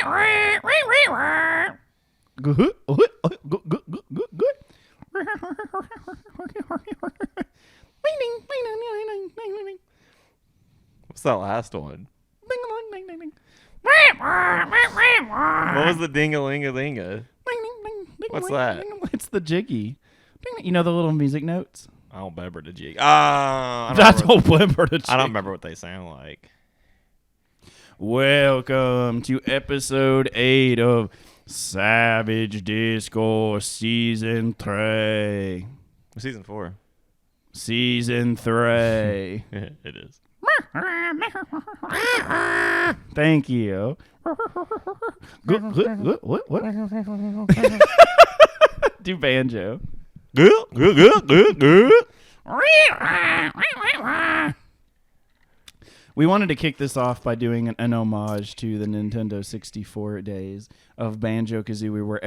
Good. What's that last one? What was the ding-a-ling-a-linga? What's that? It's the jiggy. You know the little music notes? I don't remember the jig. That's whole blimper the jig. I don't remember what they sound like. Welcome to episode 8 of Savage Discourse Season 3. Season 4. Season 3. It is. Thank you. What? Do banjo. Good. We wanted to kick this off by doing an homage to the Nintendo 64 days of Banjo-Kazooie, where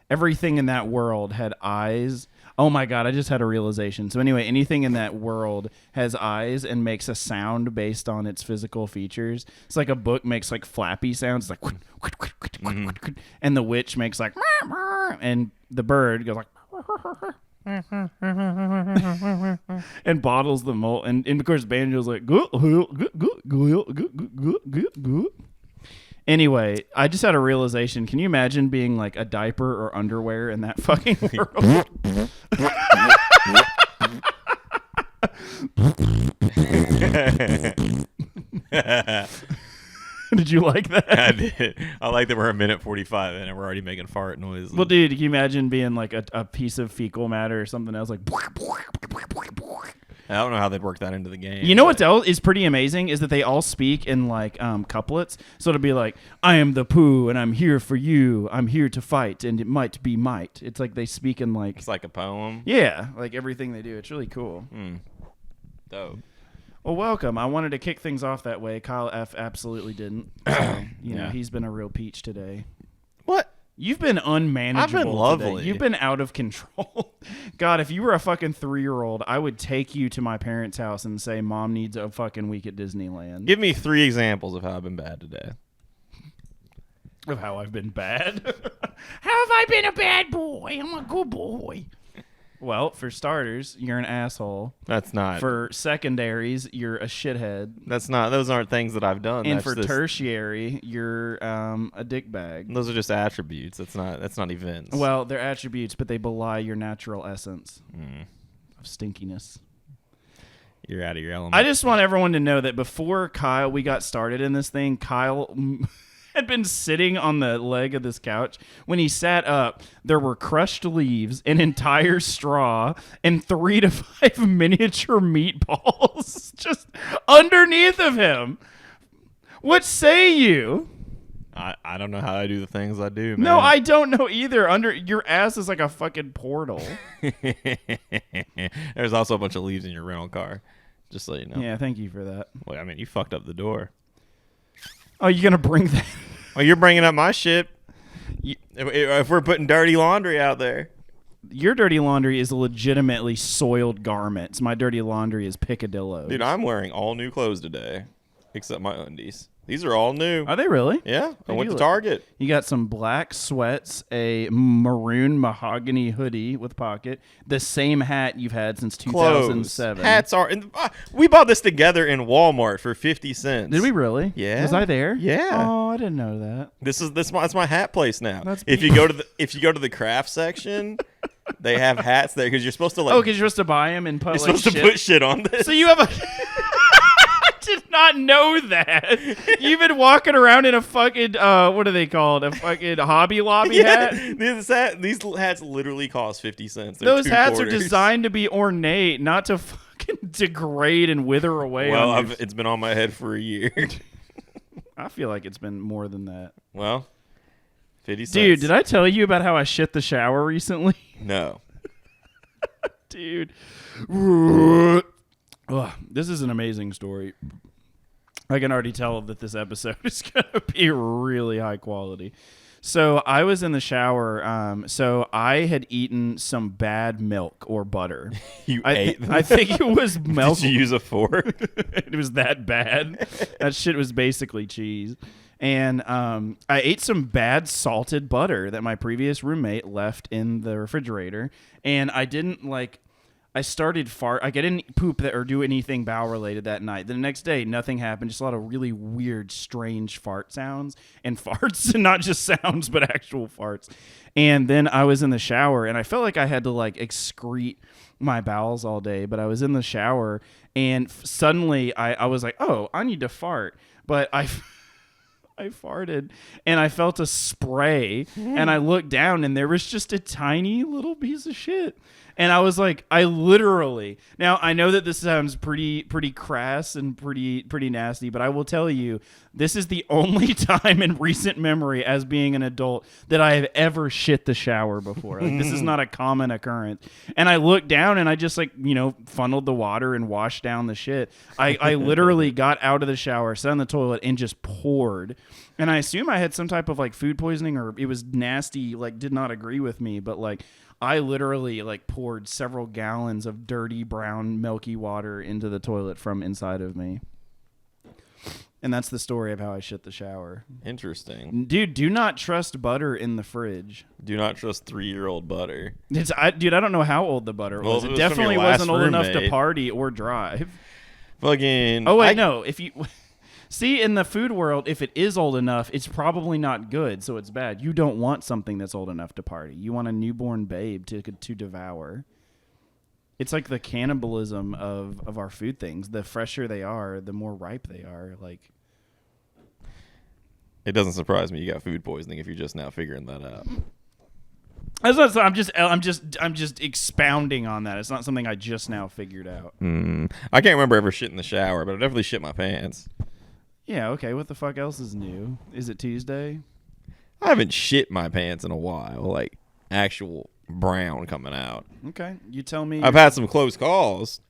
everything in that world had eyes. Oh my God, I just had a realization. So anyway, anything in that world has eyes and makes a sound based on its physical features. It's like a book makes like flappy sounds, like and the witch makes like and the bird goes like and bottles the malt, and of course Banjo's like Anyway, I just had a realization. Can you imagine being like a diaper or underwear in that fucking world? Did you like that? I did. I like that we're a minute 45 in and we're already making fart noises. Well, dude, can you imagine being like a piece of fecal matter or something else like... I don't know how they'd work that into the game. You know what else is pretty amazing is that they all speak in like couplets. So it'll be like, I am the poo and I'm here for you. I'm here to fight and it might be might. It's like they speak in like... It's like a poem? Yeah, like everything they do. It's really cool. Dope. Well, welcome. I wanted to kick things off that way. Kyle F. absolutely didn't. So, you know, he's been a real peach today. What? You've been unmanageable. I've been lovely. Today. You've been out of control. God, if you were a fucking 3-year-old, I would take you to my parents' house and say, Mom needs a fucking week at Disneyland. Give me 3 examples of how I've been bad today. Of how I've been bad? How have I been a bad boy? I'm a good boy. Well, for starters, you're an asshole. That's not. For secondaries, you're a shithead. That's not. Those aren't things that I've done. And that's for just, tertiary, you're a dickbag. Those are just attributes. That's not events. Well, they're attributes, but they belie your natural essence of stinkiness. You're out of your element. I just want everyone to know that before we got started in this thing, Kyle had been sitting on the leg of this couch. When he sat up, there were crushed leaves, an entire straw, and 3 to 5 miniature meatballs just underneath of him. What say you? I don't know how I do the things I do, man. No, I don't know either. Under your ass is like a fucking portal. There's also a bunch of leaves in your rental car, just so you know. Yeah, thank you for that. Well, I mean, you fucked up the door. Oh, you gonna bring that? Well, you're bringing up my shit. If we're putting dirty laundry out there. Your dirty laundry is legitimately soiled garments. My dirty laundry is picadillos. Dude, I'm wearing all new clothes today, except my undies. These are all new. Are they really? Yeah, I went to Target. You got some black sweats, a maroon mahogany hoodie with pocket, the same hat you've had since 2007. Clothes. Hats are. We bought this together in Walmart for 50 cents. Did we really? Yeah. Was I there? Yeah. Oh, I didn't know that. That's my hat place now. That's if you go to the craft section, they have hats there because you're supposed to like. Oh, because you're supposed to buy them and put. You're supposed to put shit on this. So you have a. Did not know that. You've been walking around in a fucking what are they called? A fucking Hobby Lobby hat? These hats literally cost 50 cents. They're Those hats quarters. are designed to be ornate, not to fucking degrade and wither away. Well, it's been on my head for a year. I feel like it's been more than that. Well, 50 cents. Dude, did I tell you about how I shit the shower recently? No. Dude. Ugh, this is an amazing story. I can already tell that this episode is going to be really high quality. So I was in the shower. So I had eaten some bad milk or butter. You ate them? I think it was milk. Did you use a fork? It was that bad. That shit was basically cheese. And I ate some bad salted butter that my previous roommate left in the refrigerator. And I didn't I started fart. I didn't poop or do anything bowel related that night. The next day, nothing happened. Just a lot of really weird, strange fart sounds and farts, and not just sounds, but actual farts. And then I was in the shower, and I felt like I had to excrete my bowels all day. But I was in the shower, and suddenly I was like, "Oh, I need to fart," but I farted, and I felt a spray, and I looked down, and there was just a tiny little piece of shit. And I was like, I literally. Now I know that this sounds pretty crass and pretty nasty, but I will tell you, this is the only time in recent memory as being an adult that I have ever shit the shower before. This is not a common occurrence. And I looked down and I just funneled the water and washed down the shit. I literally got out of the shower, sat on the toilet, and just poured. And I assume I had some type of food poisoning, or it was nasty, did not agree with me, but I literally poured several gallons of dirty brown milky water into the toilet from inside of me. And that's the story of how I shit the shower. Interesting. Dude, do not trust butter in the fridge. Do not trust 3-year-old butter. I don't know how old the butter was. It definitely wasn't old enough to party or drive. Fucking. Oh, wait, no. If you... See, in the food world, if it is old enough, it's probably not good, so it's bad. You don't want something that's old enough to party. You want a newborn babe to devour. It's like the cannibalism of our food things. The fresher they are, the more ripe they are. It doesn't surprise me you got food poisoning if you're just now figuring that out. I'm just expounding on that. It's not something I just now figured out. I can't remember ever shitting the shower, but I definitely shit my pants. Yeah, okay. What the fuck else is new? Is it Tuesday? I haven't shit my pants in a while, actual brown coming out. Okay, you tell me. I've had some close calls.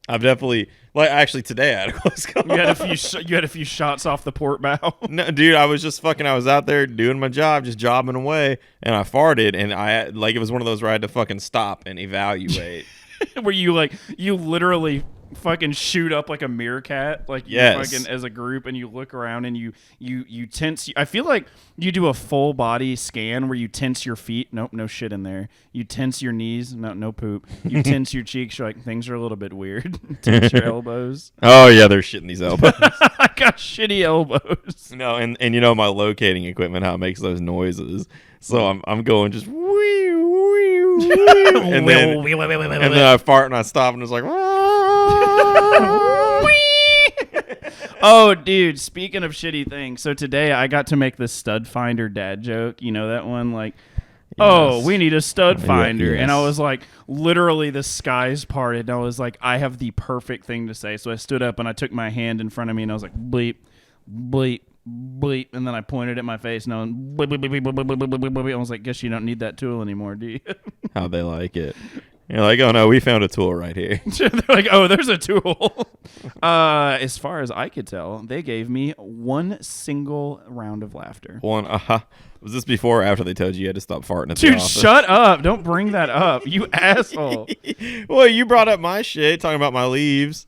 I've definitely, actually today I had a close call. You had a few shots off the port bow. No, dude, I was out there doing my job, just jobbing away, and I farted, and it was one of those where I had to fucking stop and evaluate. Where you literally fucking shoot up like a meerkat, yes. Fucking as a group, and you look around and you tense. I feel like you do a full body scan where you tense your feet. Nope, no shit in there. You tense your knees. No poop. You tense your cheeks. You're like, things are a little bit weird. Tense your elbows. Oh yeah, they're shitting these elbows. I got shitty elbows. No, and my locating equipment, how it makes those noises. So I'm going just and then I fart and I stop and it's like. Oh, dude, speaking of shitty things. So today I got to make the stud finder dad joke. You know that one? Yes. Oh, we need a stud finder. Yes. And I was like, literally the skies parted. And I was like, I have the perfect thing to say. So I stood up and I took my hand in front of me and I was like, bleep, bleep, bleep. And then I pointed at my face and I went, bleep, bleep, bleep, bleep, bleep, bleep, bleep, bleep. I was like, guess you don't need that tool anymore, do you? How'd they like it? You're like, oh no, we found a tool right here. They're like, oh, there's a tool. As far as I could tell, they gave me one single round of laughter. Was this before or after they told you had to stop farting at Dude, the office? Shut up. Don't bring that up. You asshole. Well, you brought up my shit, talking about my leaves.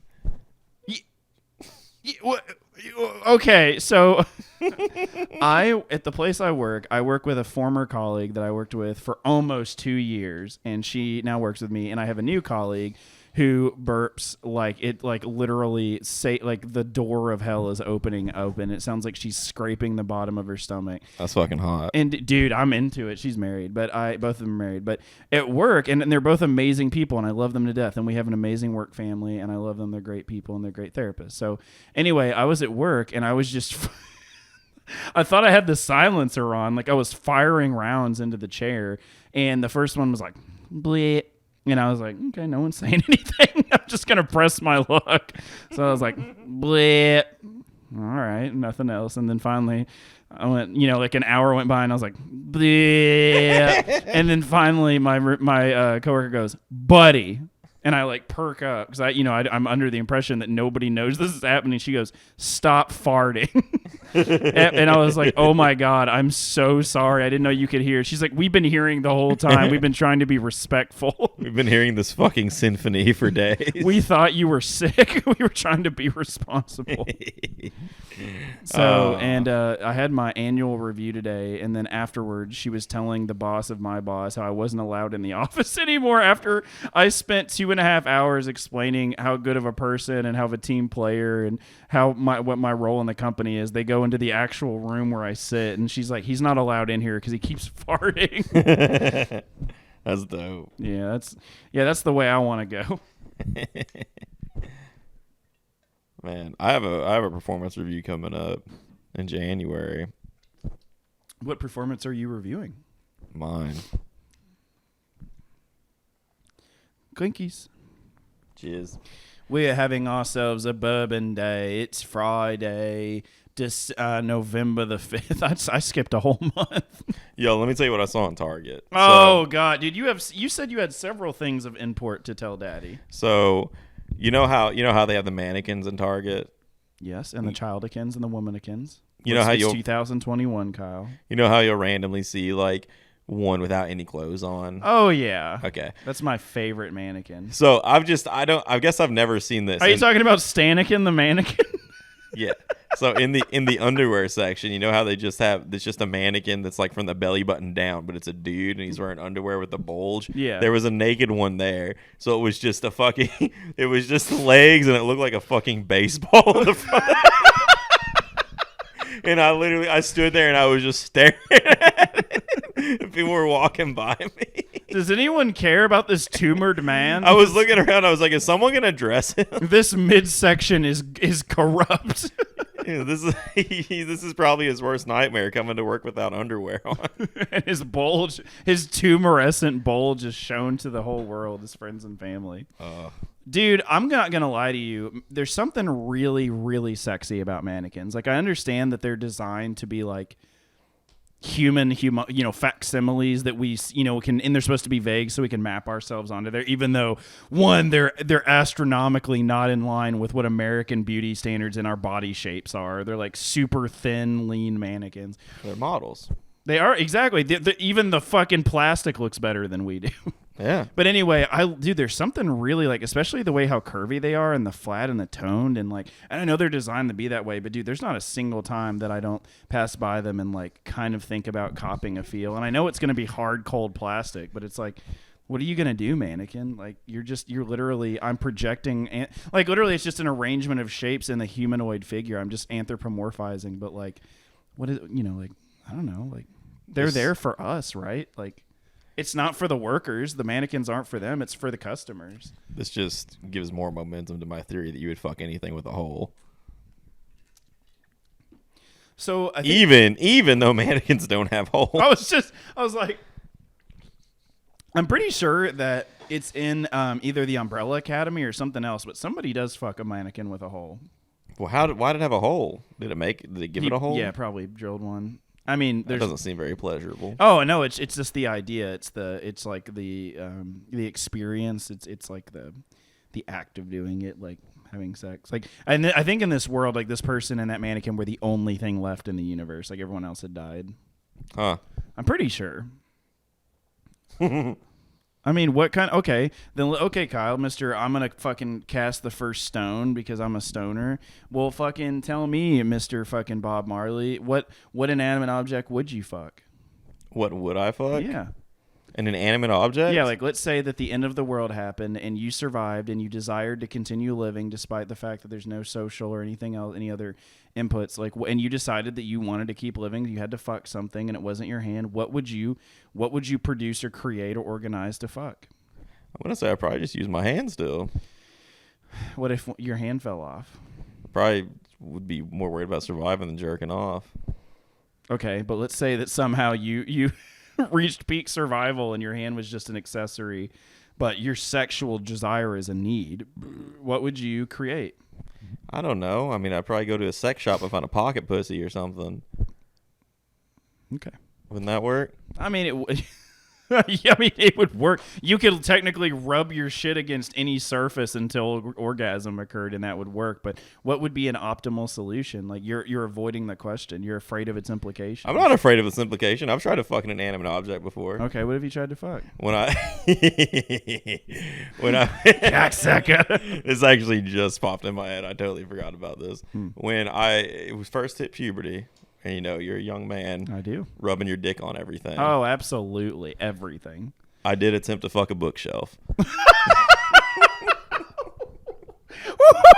Okay, so at the place I work with a former colleague that I worked with for almost 2 years, and she now works with me, and I have a new colleague who burps literally the door of hell is open. It sounds like she's scraping the bottom of her stomach. That's fucking hot. And dude, I'm into it. She's married, but both of them are married. But at work, and they're both amazing people, and I love them to death. And we have an amazing work family, and I love them. They're great people, and they're great therapists. So anyway, I was at work, and I was just I thought I had the silencer on, I was firing rounds into the chair, and the first one was like bleep. And I was like, okay, no one's saying anything. I'm just going to press my luck. So I was like, bleh. All right, nothing else. And then finally, I went, an hour went by and I was like, bleh. And then finally, my coworker goes, buddy. And I like perk up because I'm under the impression that nobody knows this is happening. She goes, "Stop farting," and I was like, "Oh my god, I'm so sorry. I didn't know you could hear." She's like, "We've been hearing the whole time. We've been trying to be respectful. We've been hearing this fucking symphony for days. We thought you were sick. We were trying to be responsible." So, I had my annual review today, and then afterwards, she was telling the boss of my boss how I wasn't allowed in the office anymore after I spent 2.5 hours explaining how good of a person and how of a team player and what my role in the company is. They go into the actual room where I sit, and she's like, "He's not allowed in here because he keeps farting." That's dope. Yeah, that's the way I want to go. Man, I have a performance review coming up in January. What performance are you reviewing? Mine. Clinkies. Cheers. We're having ourselves a bourbon day. It's Friday, November the 5th. I skipped a whole month. Yo, let me tell you what I saw in Target. Oh, God, dude, you said you had several things of import to tell Daddy. So, you know how they have the mannequins in Target? Yes, and the childikins and the womanakins. You know how it's you'll 2021, Kyle. You know how you'll randomly see like one without any clothes on? Oh yeah. Okay. That's my favorite mannequin. So I guess I've never seen this. Are you talking about Stanikin the mannequin? Yeah. So in the underwear section, you know how they just have it's just a mannequin that's like from the belly button down, but it's a dude and he's wearing underwear with a bulge. Yeah. There was a naked one there. So it was just it was just legs and it looked like a fucking baseball in the front. And I stood there and I was just staring at it. People were walking by me. Does anyone care about this tumored man? I was looking around. I was like, is someone going to dress him? This midsection is corrupt. Yeah, this is probably his worst nightmare, coming to work without underwear on. And his tumorescent bulge is shown to the whole world, his friends and family. Dude, I'm not going to lie to you. There's something really, really sexy about mannequins. Like, I understand that they're designed to be like human, facsimiles that we, can, and they're supposed to be vague so we can map ourselves onto there, even though, one, they're astronomically not in line with what American beauty standards in our body shapes are. They're like super thin, lean mannequins. They're models. They are, exactly. Even the fucking plastic looks better than we do. Yeah. But anyway, there's something really like, especially the way how curvy they are and the flat and the toned and like, and I know they're designed to be that way, but dude, there's not a single time that I don't pass by them and like kind of think about copying a feel. And I know it's going to be hard, cold plastic, but it's like, what are you going to do, mannequin? Like you're literally, I'm projecting, like literally it's just an arrangement of shapes in the humanoid figure. I'm just anthropomorphizing, but like, what is, like, I don't know, like they're there for us, right? Like, it's not for the workers. The mannequins aren't for them. It's for the customers. This just gives more momentum to my theory that you would fuck anything with a hole. So I think even though mannequins don't have holes. I was like, I'm pretty sure that it's in either the Umbrella Academy or something else, but somebody does fuck a mannequin with a hole. Well, why did it have a hole? Did it give it a hole? Yeah, probably drilled one. I mean, that doesn't seem very pleasurable. Oh no, it's just the idea. It's like the experience. It's like the act of doing it, like having sex. Like, and I think in this world, like this person and that mannequin were the only thing left in the universe. Like everyone else had died. Huh? I'm pretty sure. I mean, what kind? Okay, Kyle, Mister, I'm gonna fucking cast the first stone because I'm a stoner. Well, fucking tell me, Mister, fucking Bob Marley, what inanimate object would you fuck? What would I fuck? Yeah, an inanimate object. Yeah, like let's say that the end of the world happened and you survived and you desired to continue living despite the fact that there's no social or anything else, any other inputs. Like, and you decided that you wanted to keep living. You had to fuck something and it wasn't your hand. What would you produce or create or organize to fuck? I'm gonna say I probably just use my hand still. What if your hand fell off? Probably would be more worried about surviving than jerking off. Okay, but let's say that somehow you reached peak survival and your hand was just an accessory, but your sexual desire is a need. What would you create? I don't know. I mean, I'd probably go to a sex shop and find a pocket pussy or something. Okay. Wouldn't that work? I mean, Yeah, I mean, it would work. You could technically rub your shit against any surface until orgasm occurred, and that would work. But what would be an optimal solution? Like you're avoiding the question. You're afraid of its implications. I'm not afraid of its implication. I've tried to fuck an inanimate object before. Okay, what have you tried to fuck? When I Cocksucker. This actually just popped in my head. I totally forgot about this. When I was first hit puberty, and you're a young man. I do. Rubbing your dick on everything. Oh, absolutely. Everything. I did attempt to fuck a bookshelf.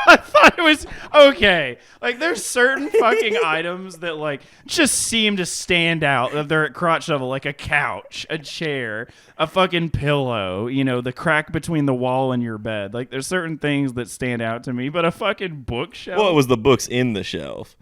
I thought it was okay. Like, there's certain fucking items that like just seem to stand out. They're at crotch level, like a couch, a chair, a fucking pillow. The crack between the wall and your bed. Like, there's certain things that stand out to me. But a fucking bookshelf. Well, it was the books in the shelf.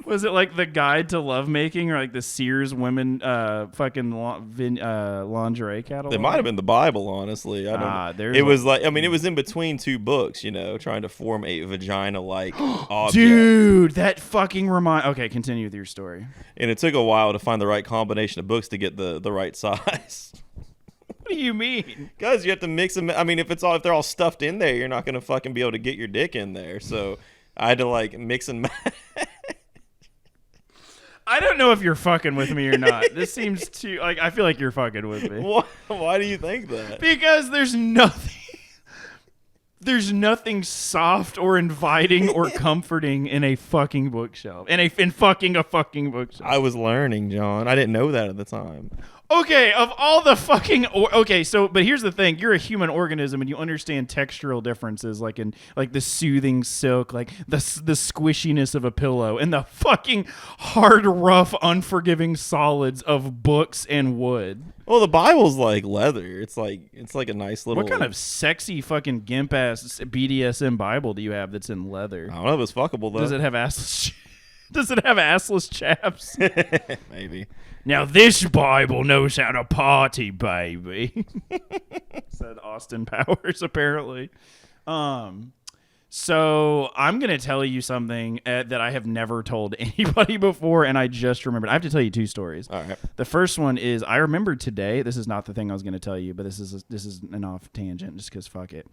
Was it like the Guide to Lovemaking or like the Sears women fucking lingerie catalog? It might have been the Bible, honestly. I don't know. It was like, it was in between two books, trying to form a vagina-like object. Dude, that fucking Okay, continue with your story. And it took a while to find the right combination of books to get the right size. What do you mean? Guys, you have to mix them. If they're all stuffed in there, you're not going to fucking be able to get your dick in there. So I had to like mix and match. I don't know if you're fucking with me or not. This seems too I feel like you're fucking with me. Why do you think that? Because there's nothing soft or inviting or comforting in a fucking bookshelf. In fucking a fucking bookshelf. I was learning, John. I didn't know that at the time. Okay, of all the fucking but here's the thing: you're a human organism, and you understand textural differences, like the soothing silk, like the squishiness of a pillow, and the fucking hard, rough, unforgiving solids of books and wood. Well, the Bible's like leather. It's like a nice little. What kind of sexy fucking gimp ass BDSM Bible do you have that's in leather? I don't know if it's fuckable though. Does it have assless? Does it have assless chaps? Maybe. Now this Bible knows how to party, baby. Said Austin Powers, apparently. So I'm going to tell you something that I have never told anybody before, and I just remembered. I have to tell you two stories. All right. The first one is I remembered today. This is not the thing I was going to tell you, but this is an off tangent just because fuck it.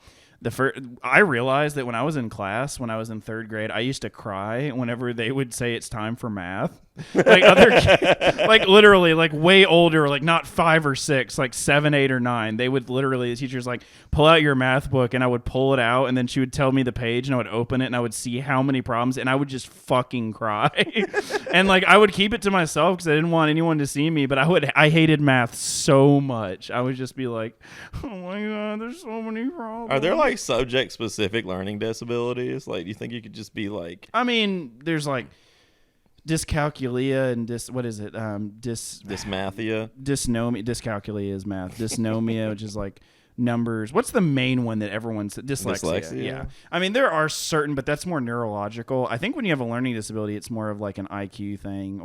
I realized that when I was in class, when I was in third grade, I used to cry whenever they would say it's time for math. Like other kids, like literally, like way older, like not 5 or 6, like 7, 8, or 9. They would literally, the teachers like pull out your math book, and I would pull it out, and then she would tell me the page, and I would open it, and I would see how many problems, and I would just fucking cry. And like I would keep it to myself because I didn't want anyone to see me. But I hated math so much. I would just be like, oh my god, there's so many problems. Are there like subject specific learning disabilities? Like, do you think you could just be like? I mean, there's like dyscalculia and dysmathia. Dyscalculia is math. Dysnomia, which is like numbers. What's the main one that everyone's dyslexia? Yeah. I mean, there are certain, but that's more neurological. I think when you have a learning disability, it's more of like an IQ thing,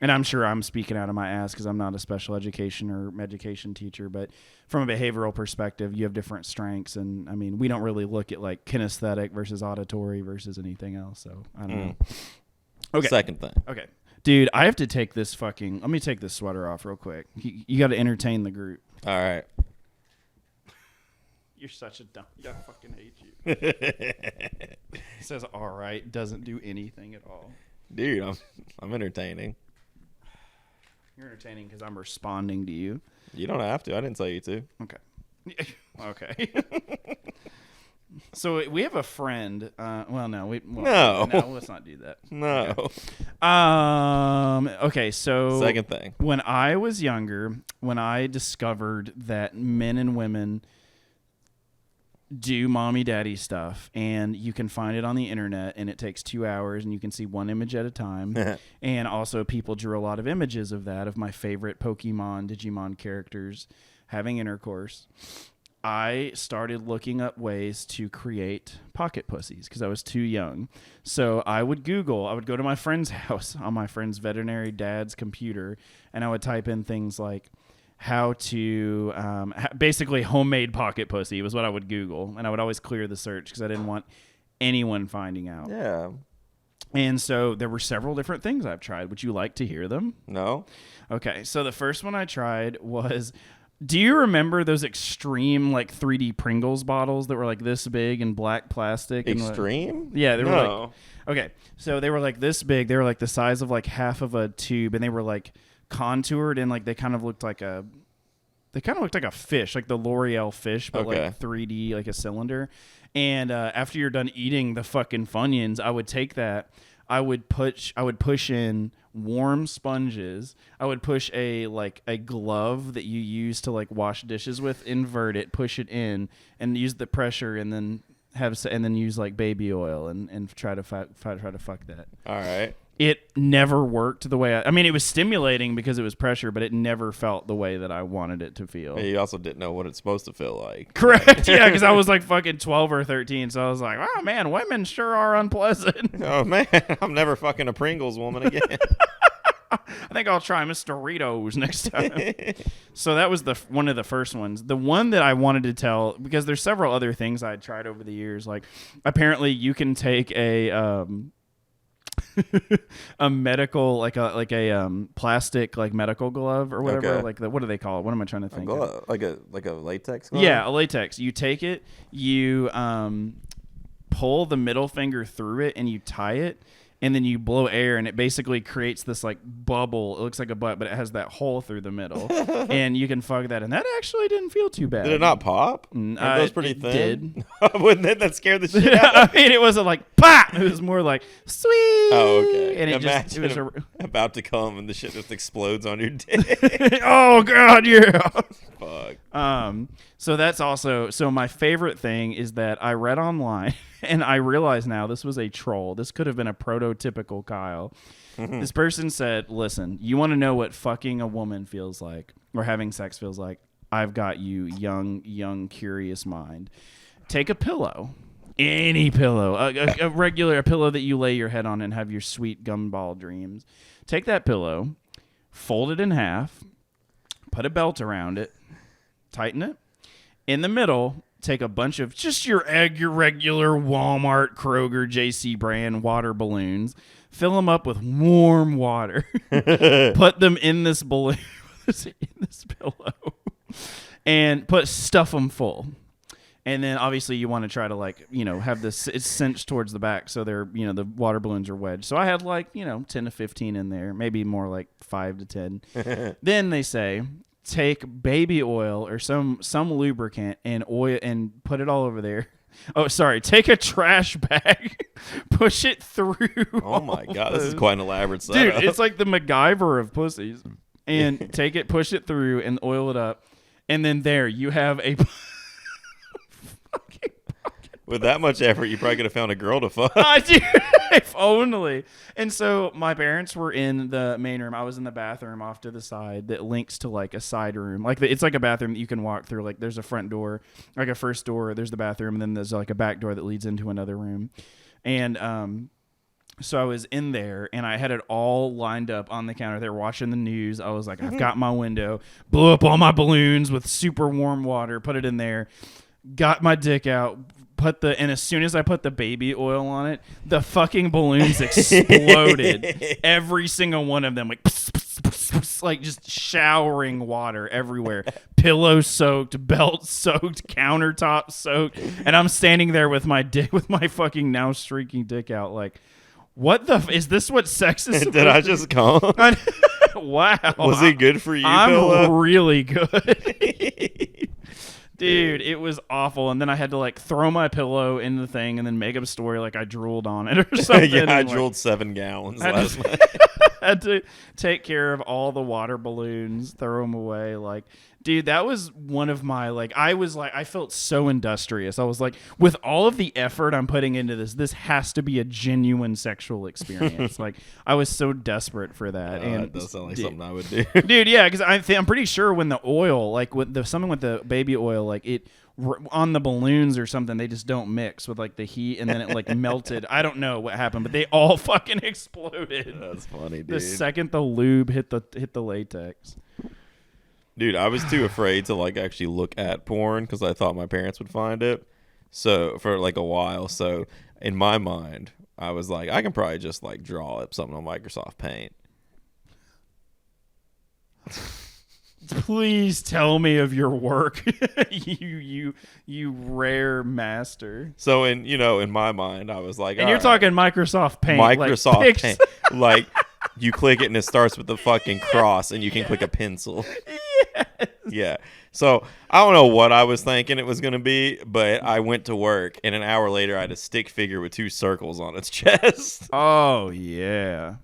and I'm sure I'm speaking out of my ass because I'm not a special education or education teacher, but from a behavioral perspective, you have different strengths. And I mean, we don't really look at like kinesthetic versus auditory versus anything else. So I don't know. Okay. Second thing. Okay. Dude, I have to take this let me take this sweater off real quick. You got to entertain the group. All right. You're such a dumb. I fucking hate you. It says all right, doesn't do anything at all. Dude, I'm entertaining. You're entertaining because I'm responding to you. You don't have to. I didn't tell you to. Okay. Okay. So we have a friend. No, let's not do that. No. Okay. So second thing. When I was younger, when I discovered that men and women do mommy daddy stuff, and you can find it on the internet, and it takes 2 hours, and you can see one image at a time. And also people drew a lot of images of my favorite Pokemon, Digimon characters having intercourse. I started looking up ways to create pocket pussies because I was too young. So I would go to my friend's house on my friend's veterinary dad's computer, and I would type in things like how to basically homemade pocket pussy was what I would Google, and I would always clear the search because I didn't want anyone finding out. Yeah. And so there were several different things I've tried. Would you like to hear them? No. Okay, so the first one I tried was, do you remember those extreme like 3D Pringles bottles that were like this big and black plastic? Extreme? Yeah, they were No. like, okay, so they were like this big. They were like the size of like half of a tube, and they were like contoured, and like they kind of looked like a fish, like the L'Oreal fish, but like 3D, like a cylinder. And after you're done eating the fucking Funyuns, I would take that. I would push in warm sponges. I would push a glove that you use to like wash dishes with, invert it, push it in, and use the pressure, and then use like baby oil and try to fuck that. All right. It never worked the way I mean, it was stimulating because it was pressure, but it never felt the way that I wanted it to feel. You also didn't know what it's supposed to feel like. Correct. Yeah, because I was like fucking 12 or 13, so I was like, oh man, women sure are unpleasant. Oh man, I'm never fucking a Pringles woman again. I think I'll try Mr. Doritos next time. So that was one of the first ones. The one that I wanted to tell, because there's several other things I'd tried over the years. Like, apparently you can take a a medical like a plastic like medical glove or whatever. Okay. Like what do they call it? What am I trying to think of? Like a latex glove? Yeah, a latex. You take it, you pull the middle finger through it, and you tie it, and then you blow air, and it basically creates this like bubble. It looks like a butt, but it has that hole through the middle, and you can fuck that. And that actually didn't feel too bad. Did it not pop? It was pretty thin. Did. Wouldn't that scare the shit out of I mean, it wasn't like pop. It was more like sweet. Oh, okay. And Imagine it was about to come, and the shit just explodes on your dick. Oh god, yeah. Fuck. So that's also my favorite thing is that I read online, and I realize now this was a troll. This could have been a prototypical Kyle. This person said, listen, you want to know what fucking a woman feels like or having sex feels like? I've got you, young, curious mind. Take a pillow, any pillow, a regular pillow that you lay your head on and have your sweet gumball dreams. Take that pillow, fold it in half, put a belt around it, tighten it. In the middle, take a bunch of just your regular Walmart, Kroger, JC brand water balloons. Fill them up with warm water. Put them in this balloon, in this pillow, and stuff them full. And then obviously you want to try to have this, it's cinched towards the back, so they're the water balloons are wedged. So I had 10 to 15 in there, maybe more like 5 to 10. Then they say, take baby oil or some lubricant and oil and put it all over there. Oh, sorry. Take a trash bag, push it through. Oh my god, this is quite an elaborate setup. Dude, it's like the MacGyver of pussies. And take it, push it through, and oil it up, and then there you have a. With that much effort, you probably could have found a girl to fuck. Dude, if only. And so my parents were in the main room. I was in the bathroom off to the side that links to like a side room. It's like a bathroom that you can walk through. Like there's a front door, like a first door. There's the bathroom, and then there's like a back door that leads into another room. And so I was in there, and I had it all lined up on the counter. They were watching the news. I was like, I've got my window. Blew up all my balloons with super warm water. Put it in there. Got my dick out. And as soon as I put the baby oil on it, the fucking balloons exploded. Every single one of them, like, pss, pss, pss, pss, like just showering water everywhere. Pillow soaked, belt soaked, countertop soaked, and I'm standing there with my dick, with my fucking now streaking dick out, like, what is this? What sex is? Did I just come? Wow. Was it good for you? I'm Pillow? really good. Dude, it was awful. And then I had to like throw my pillow in the thing and then make up a story like I drooled on it or something. Yeah, I and, drooled 7 gallons last night. Had to take care of all the water balloons, throw them away. Like, dude, that was one of my, I felt so industrious. I was like, with all of the effort I'm putting into this has to be a genuine sexual experience. Like, I was so desperate for that. And that does sound like something I would do. Dude, yeah, because I'm pretty sure when the oil, like with something with the baby oil, like it on the balloons or something, they just don't mix with like the heat, and then it like melted. I don't know what happened, but they all fucking exploded. That's funny, dude. The second the lube hit the latex. Dude, I was too afraid to like actually look at porn because I thought my parents would find it. So for like a while, so in my mind, I was like, I can probably just like draw up something on Microsoft Paint. Please tell me of your work. you rare master. So in my mind, I was like, and you're talking Microsoft Paint. Microsoft like Paint. Like you click it and it starts with the fucking cross and you can click a pencil. Yes. Yeah. So I don't know what I was thinking it was going to be, but I went to work and an hour later I had a stick figure with 2 circles on its chest. Oh, yeah.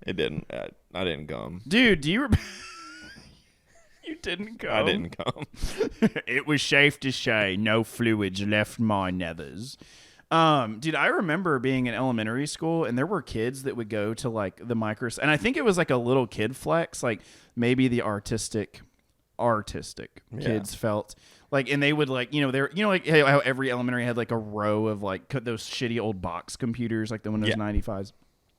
It didn't. I didn't come. Dude, do you remember? You didn't come. I didn't come. It was safe to say no fluids left my nethers. Dude, I remember being in elementary school and there were kids that would go to like the micros, and I think it was like a little kid flex, like maybe the artistic kids felt like, and they would like, they're, like how every elementary had like a row of like those shitty old box computers, like the Windows 95s,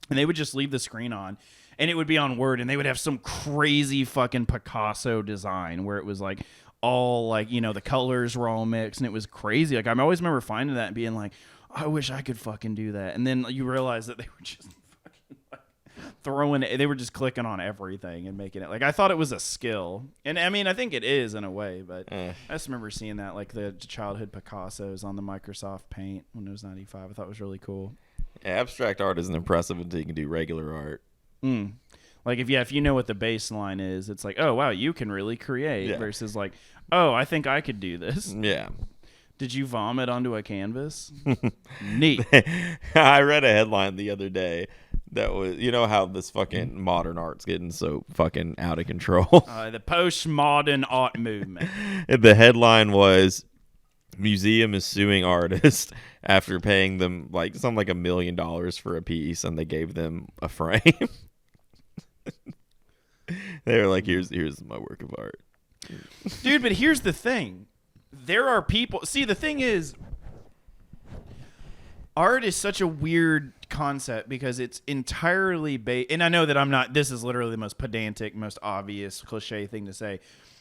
and they would just leave the screen on. And it would be on Word, and they would have some crazy fucking Picasso design where it was like all like, the colors were all mixed, and it was crazy. Like I always remember finding that and being like, I wish I could fucking do that. And then you realize that they were just fucking like they were just clicking on everything and making it. Like I thought it was a skill. And I mean, I think it is in a way, but I just remember seeing that, like the childhood Picassos on the Microsoft Paint Windows 95. I thought it was really cool. Yeah, abstract art isn't impressive until you can do regular art. Like if you know what the baseline is, it's like, oh wow, you can really create, versus like, oh, I think I could do this. Yeah. Did you vomit onto a canvas? Neat. I read a headline the other day that was, how this fucking modern art's getting so fucking out of control. The postmodern art movement. The headline was, museum is suing artists after paying them like $1 million for a piece, and they gave them a frame. They were like, here's my work of art. Dude, but here's the thing. There are people... See, the thing is, art is such a weird concept because it's entirely based... And I know that I'm not... This is literally the most pedantic, most obvious, cliche thing to say.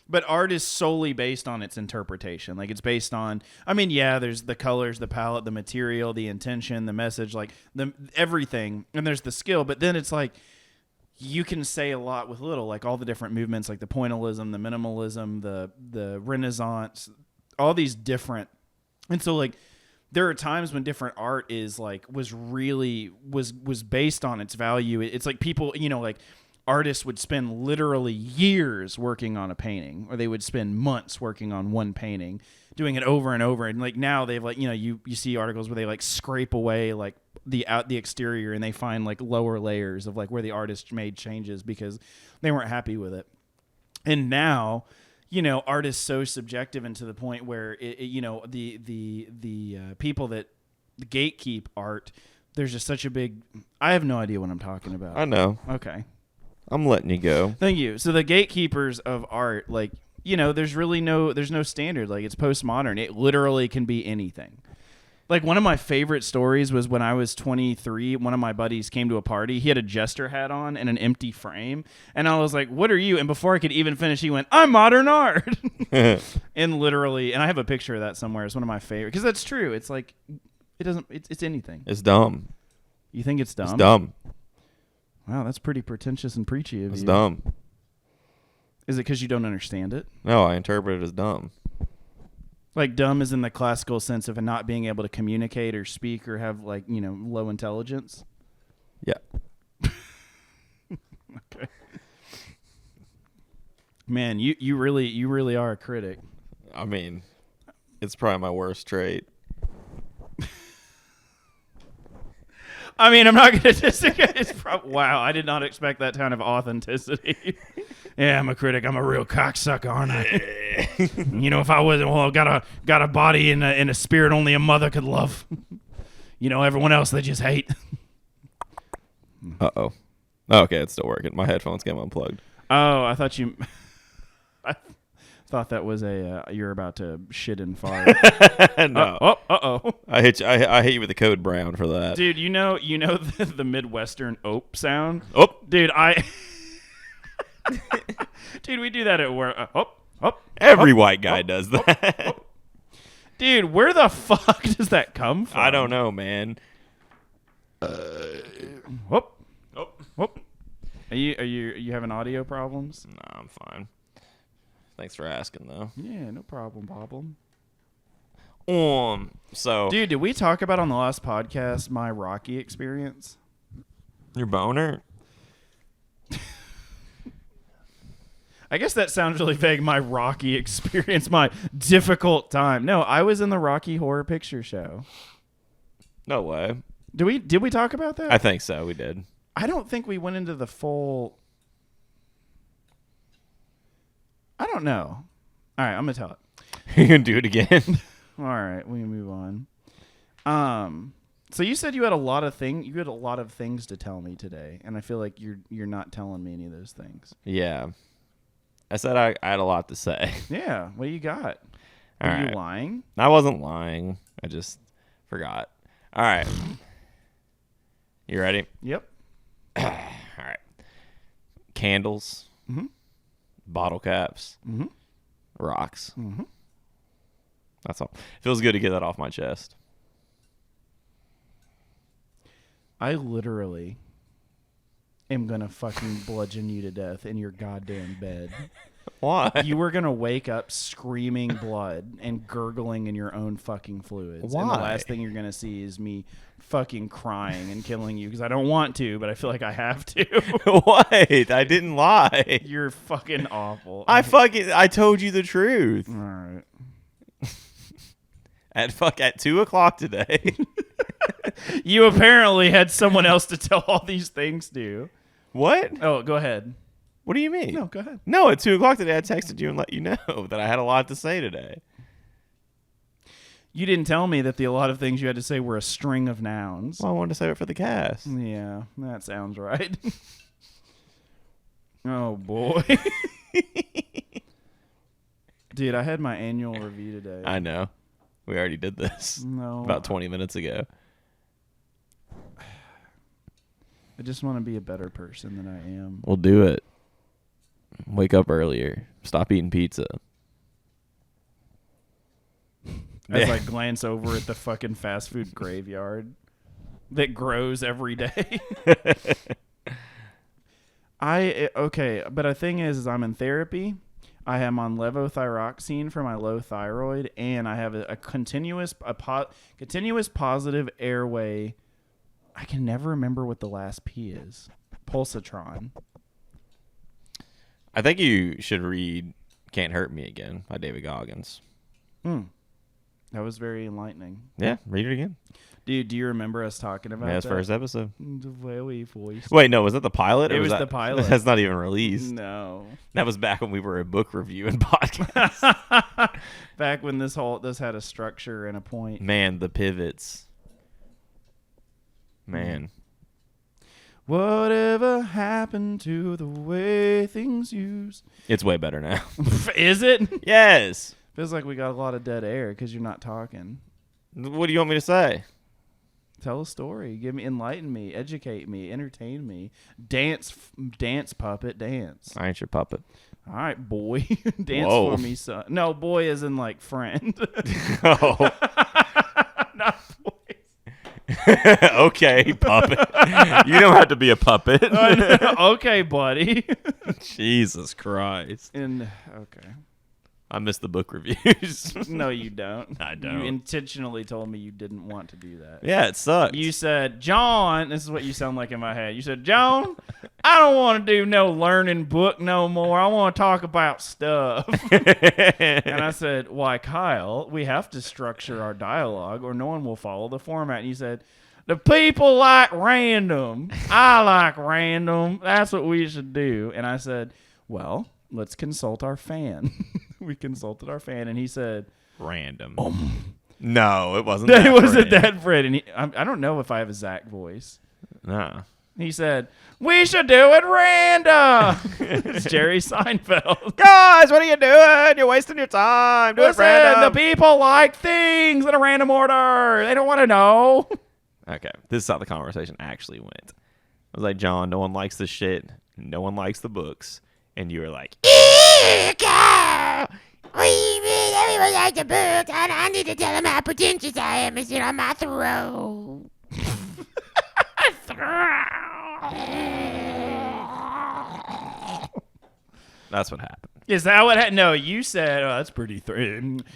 But art is solely based on its interpretation. Like, it's based on... I mean, yeah, there's the colors, the palette, the material, the intention, the message, like, everything. And there's the skill. But then it's like... You can say a lot with little, like all the different movements, like the pointillism, the minimalism, the Renaissance, all these different. And so like there are times when different art is like was based on its value. It's like people, like artists would spend literally years working on a painting, or they would spend months working on one painting, doing it over and over. And like now they've like, you see articles where they like scrape away like the exterior, and they find like lower layers of like where the artist made changes because they weren't happy with it. And now, art is so subjective, and to the point where the people that gatekeep art, there's just such a big... I have no idea what I'm talking about. I know. Okay. I'm letting you go. Thank you. So the gatekeepers of art, like, there's no standard. Like, it's postmodern. It literally can be anything. Like, one of my favorite stories was when I was 23, one of my buddies came to a party. He had a jester hat on and an empty frame. And I was like, what are you? And before I could even finish, he went, I'm modern art. And literally, and I have a picture of that somewhere. It's one of my favorite. Because that's true. It's like, it's anything. It's dumb. You think it's dumb? It's dumb. Wow, that's pretty pretentious and preachy of you. It's dumb. Is it because you don't understand it? No, I interpret it as dumb. Like dumb is in the classical sense of not being able to communicate or speak or have like, low intelligence? Yeah. Okay. Man, you really are a critic. I mean, it's probably my worst trait. I mean, I'm not going to disagree. Wow, I did not expect that kind of authenticity. Yeah, I'm a critic. I'm a real cocksucker, aren't I? If I wasn't, well, got a body and a spirit only a mother could love. Everyone else they just hate. Uh-oh. Okay, it's still working. My headphones came unplugged. Oh, I thought you... I thought that was you're about to shit and fart. No. Uh-oh. I hit you with the code brown for that. Dude, you know the Midwestern ope sound? Oh. Dude, Dude, we do that at work. Every white guy does that. Dude, where the fuck does that come from? I don't know, man. Whoop. Oh. Whoop. Are you having audio problems? No, I'm fine. Thanks for asking, though. Yeah, no problem. So Dude, did we talk about on the last podcast my Rocky experience? your boner? I guess that sounds really vague. My Rocky experience, my difficult time. No, I was in the Rocky Horror Picture Show. No way. Did we talk about that? I think so. We did. I don't think we went into the full. I don't know. All right, I'm gonna tell it. You can do it again. All right, we can move on. So you said you had a lot of things to tell me today, and I feel like you're not telling me any of those things. Yeah. I said I had a lot to say. Yeah, what do you got? All Are you right. lying? I wasn't lying. I just forgot. All right. You ready? Yep. All right. Candles. Mm-hmm. Bottle caps. Mm-hmm. Rocks. Mm-hmm. That's all. Feels good to get that off my chest. I literally am gonna fucking bludgeon you to death in your goddamn bed. Why? You were gonna wake up screaming blood and gurgling in your own fucking fluids. Why? And the last thing you're gonna see is me fucking crying and killing you because I don't want to, but I feel like I have to. Wait, I didn't lie. You're fucking awful. I told you the truth. All right. At 2:00 today. You apparently had someone else to tell all these things to. What? Oh, go ahead. What do you mean? No, go ahead. No, at 2:00 today, I texted you and let you know that I had a lot to say today. You didn't tell me that a lot of things you had to say were a string of nouns. Well, I wanted to save it for the cast. Yeah, that sounds right. Oh, boy. Dude, I had my annual review today. I know. We already did this No. about 20 minutes ago. I just want to be a better person than I am. We'll do it. Wake up earlier. Stop eating pizza. As I glance over at the fucking fast food graveyard that grows every day. Okay, but the thing is I'm in therapy. I am on levothyroxine for my low thyroid, and I have a continuous positive airway. I can never remember what the last P is. Pulsatron. I think you should read Can't Hurt Me Again by David Goggins. That was very enlightening. Yeah, read it again. Dude, do you remember us talking about Yeah, it's that? first episode. The very voice. Wait, no, was that the pilot? It or was that, the pilot. That's not even released. No. That was back when we were a book reviewing podcast. Back when this had a structure and a point. Man, the pivots. Man. Whatever happened to the way things used? It's way better now. Is it? Yes. Feels like we got a lot of dead air because you're not talking. What do you want me to say? Tell a story. Enlighten me, educate me, entertain me. Dance, puppet, dance. I ain't your puppet. All right, boy. Dance Whoa. for me, son. No, boy is in like friend. Oh. Not boys. Okay, puppet. You don't have to be a puppet. Okay, buddy. Jesus Christ. Okay. I missed the book reviews. No, you don't. I don't. You intentionally told me you didn't want to do that. Yeah, it sucks. You said, John, this is what you sound like in my head. You said, John, I don't want to do no learning book no more. I want to talk about stuff. And I said, why, Kyle, we have to structure our dialogue or no one will follow the format. And you said, the people like random. I like random. That's what we should do. And I said, well, let's consult our fan. We consulted our fan, and he said, random. No, it wasn't that. It wasn't Fred. that Fred. And I don't know if I have a Zach voice. Nah. He said, we should do it random. It's Jerry Seinfeld. Guys, what are you doing? You're wasting your time. Do it Listen, random. the people like things in a random order. They don't want to know. Okay, this is how the conversation actually went. I was like, John, no one likes this shit. No one likes the books. And you were like, everyone likes the book, and I need to tell them how pretentious I am and sit on my throne. That's what happened. Is that what happened? No, you said, "Oh, that's pretty."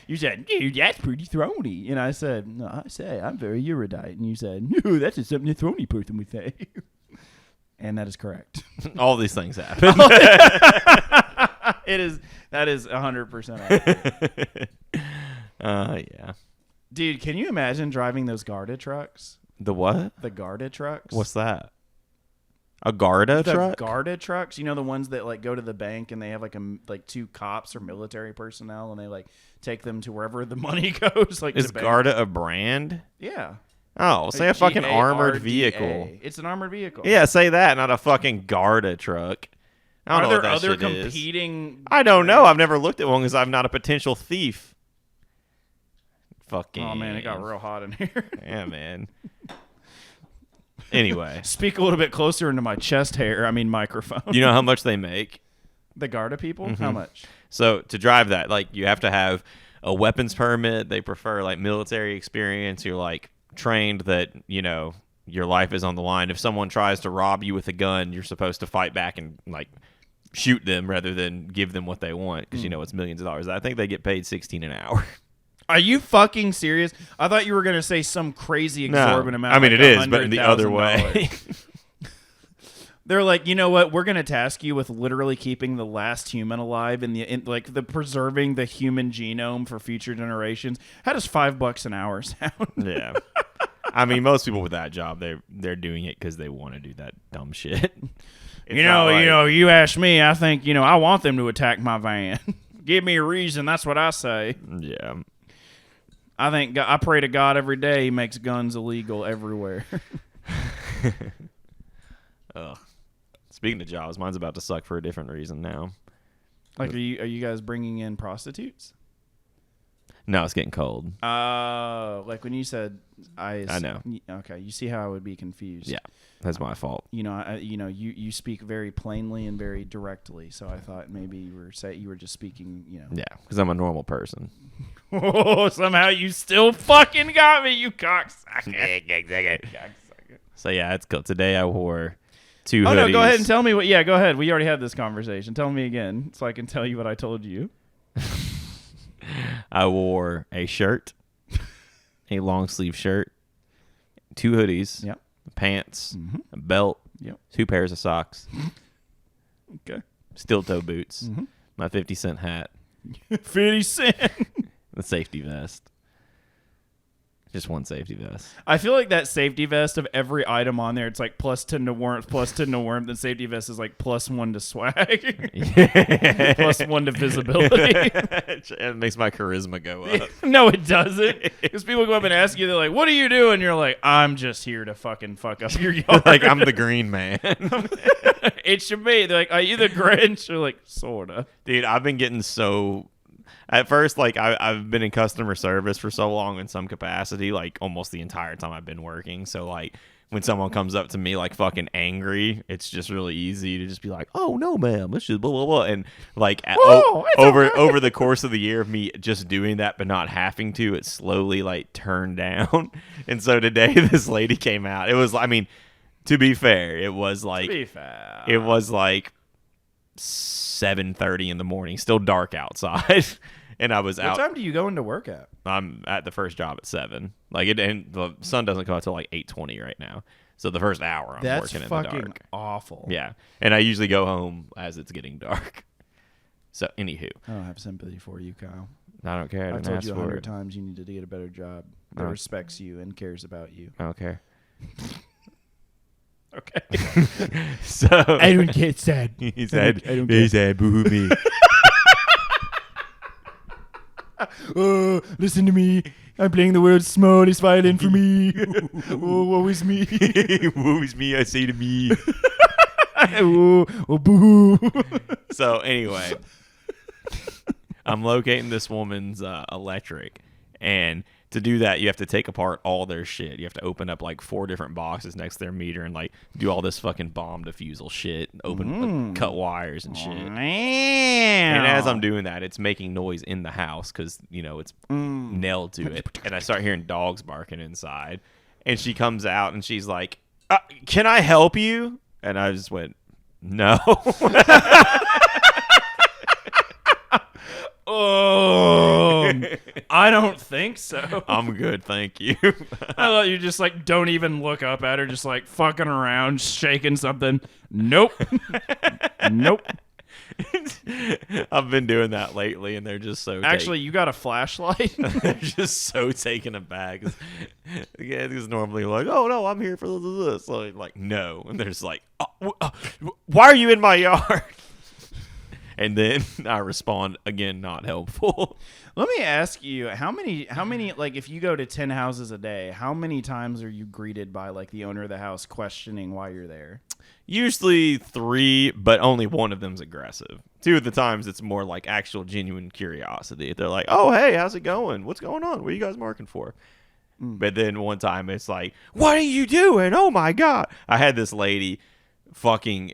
You said, "Dude, that's pretty throny," and I said, "No, I say I'm very erudite," and you said, "No, that's just something a throny person would say," and that is correct. All these things happen. That is 100% accurate. Yeah. Dude, can you imagine driving those Garda trucks? The what? The Garda trucks. What's that? A Garda truck? Garda trucks. You know the ones that like go to the bank and they have like two cops or military personnel and they like take them to wherever the money goes. Like Is Garda a brand? Yeah. Oh, say a fucking armored vehicle. It's an armored vehicle. Yeah, say that, not a fucking Garda truck. I don't know what that shit is. Are there other competing? I don't know. I've never looked at one because I'm not a potential thief. Fucking. Oh man, it got real hot in here. Yeah, man. Anyway, speak a little bit closer into my chest hair. I mean microphone. You know how much they make? The Garda people? Mm-hmm. How much? So to drive that, like you have to have a weapons permit. They prefer like military experience. You're like trained that, you know, your life is on the line. If someone tries to rob you with a gun, you're supposed to fight back and like shoot them rather than give them what they want because you know it's millions of dollars. I think they get paid $16 an hour. Are you fucking serious? I thought you were going to say some crazy exorbitant amount. I mean, like it is, but in the other way. They're like, you know what? We're going to task you with literally keeping the last human alive like the preserving the human genome for future generations. How does $5 an hour sound? Yeah. I mean, most people with that job, they're doing it because they want to do that dumb shit. You ask me, I think, I want them to attack my van. Give me a reason. That's what I say. Yeah. I pray to God every day he makes guns illegal everywhere. Ugh. Speaking of jobs, mine's about to suck for a different reason now. Like, are you guys bringing in prostitutes? No, it's getting cold. Like when you said I know. Okay, you see how I would be confused. Yeah, that's my fault. You speak very plainly and very directly, so I thought maybe you were just speaking, Yeah, because I'm a normal person. Oh, somehow you still fucking got me, you cocksucker. So yeah, it's cool. Today I wore 2 hoodies. Oh no, go ahead and tell me what. Yeah, go ahead. We already had this conversation. Tell me again, so I can tell you what I told you. I wore a shirt, a long sleeve shirt, 2 hoodies, yep, pants, a belt, yep, 2 pairs of socks, okay, steel toe boots, my 50-cent hat, 50 cent, the safety vest. Just one safety vest. I feel like that safety vest of every item on there, it's like +10 to warmth, +10 to warmth. The safety vest is like +1 to swag, +1 to visibility. It makes my charisma go up. No, it doesn't. Because people go up and ask you, they're like, "What are you doing?" You're like, "I'm just here to fucking fuck up your yard." Like I'm the green man. It should be. They're like, "Are you the Grinch?" You're like, "Sorta." Dude, I've been getting so... At first, like, I've been in customer service for so long in some capacity, like, almost the entire time I've been working. So, like, when someone comes up to me, like, fucking angry, it's just really easy to just be like, "Oh, no, ma'am, it's just blah, blah, blah." And, like, over the course of the year of me just doing that but not having to, it slowly, like, turned down. And so today, this lady came out. It was, I mean, to be fair, it was, like... 7:30 in the morning, still dark outside, and I was out. What time do you go into work at? I'm at the first job at 7. And the sun doesn't come out till like 8:20 right now. So the first hour I'm working in the dark. That's fucking awful. Yeah, and I usually go home as it's getting dark. So anywho, I don't have sympathy for you, Kyle. I don't care. I've told you 100 times you need to get a better job that respects you and cares about you. I don't care. Okay. So I don't get sad. He said, "Boo-hoo me." Oh, listen to me. I'm playing the world's smallest violin for me. Oh, woe is me. Woe is me, I say to me. Oh, boo. So anyway, I'm locating this woman's electric, and to do that, you have to take apart all their shit. You have to open up like 4 different boxes next to their meter and like do all this fucking bomb diffusal shit. Cut wires and shit. And as I'm doing that, it's making noise in the house because, it's nailed to it. And I start hearing dogs barking inside. And she comes out and she's like, can I help you? And I just went, no. I don't think so. I'm good, thank you. I thought you just like don't even look up at her, just like fucking around, shaking something. Nope. Nope. I've been doing that lately, and they're just so. Actually, you got a flashlight? They're just so taken aback. It's normally like, oh no, I'm here for this. So like, no, and they're just like, why are you in my yard? And then I respond again, not helpful. Let me ask you, how many, like, if you go to 10 houses a day, how many times are you greeted by, like, the owner of the house questioning why you're there? Usually 3, but only one of them's aggressive. 2 of the times it's more like actual genuine curiosity. They're like, oh, hey, how's it going? What's going on? What are you guys marking for? But then one time it's like, what are you doing? Oh, my God. I had this lady fucking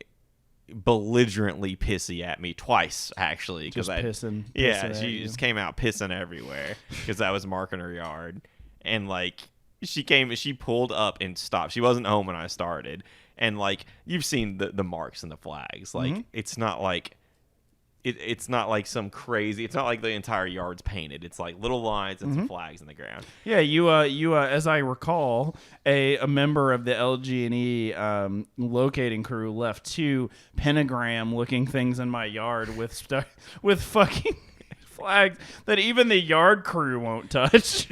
belligerently pissy at me twice, actually. Just pissing. Yeah, she just came out pissing everywhere because I was marking her yard. And, like, she pulled up and stopped. She wasn't home when I started. And, like, you've seen the marks and the flags. Like, it's not like... It's not like some crazy. It's not like the entire yard's painted. It's like little lines and some flags in the ground. Yeah, you as I recall, a member of the LG&E locating crew left 2 pentagram-looking things in my yard with fucking flags that even the yard crew won't touch.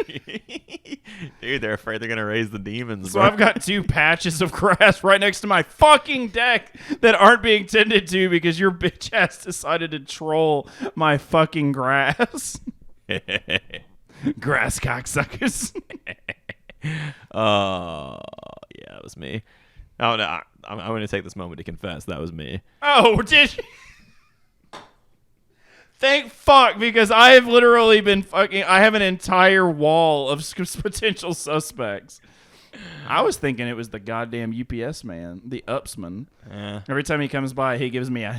Dude, they're afraid they're gonna raise the demons. So I've got 2 patches of grass right next to my fucking deck that aren't being tended to because your bitch ass decided to troll my fucking grass. Grass cocksuckers. Yeah, that was me. Oh no, I'm going to take this moment to confess that was me. Oh, did you? Thank fuck, because I have literally been I have an entire wall of potential suspects. I was thinking it was the goddamn UPS man, the Upsman. Yeah. Every time he comes by, he gives me a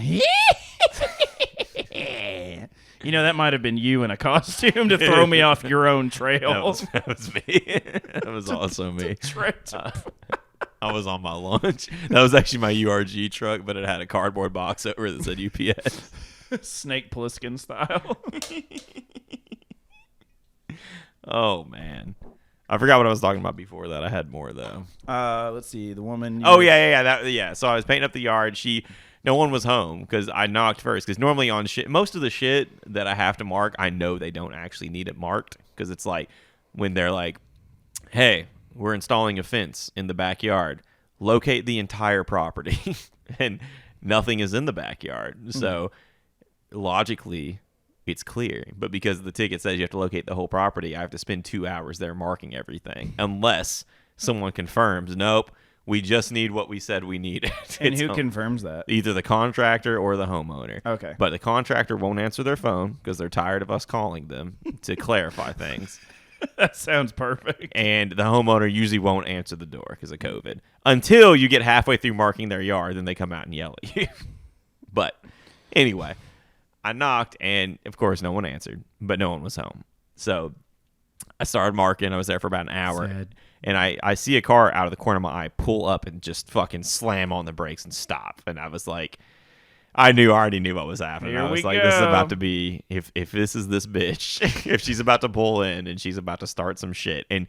You know, that might have been you in a costume to throw me off your own trail. That was me. That was also me. I was on my lunch. That was actually my URG truck, but it had a cardboard box over it that said UPS. Snake Plissken style. Oh, man. I forgot what I was talking about before that. I had more, though. Let's see. The woman. Yeah. So I was painting up the yard. No one was home because I knocked first. Because normally on most of the shit that I have to mark, I know they don't actually need it marked. Because it's like when they're like, hey, we're installing a fence in the backyard. Locate the entire property. And nothing is in the backyard. So logically, it's clear. But because the ticket says you have to locate the whole property, I have to spend 2 hours there marking everything. Unless someone confirms, nope, we just need what we said we needed. And who confirms that? Either the contractor or the homeowner. Okay. But the contractor won't answer their phone because they're tired of us calling them to clarify things. That sounds perfect. And the homeowner usually won't answer the door because of COVID. Until you get halfway through marking their yard, then they come out and yell at you. But anyway, I knocked, and of course no one answered, but no one was home. So I started marking. I was there for about an hour. Sad. And I see a car out of the corner of my eye pull up and just fucking slam on the brakes and stop. And I was like, I already knew what was happening. Here I was we like, this is go. about to be, if this is this bitch, if she's about to pull in and she's about to start some shit. And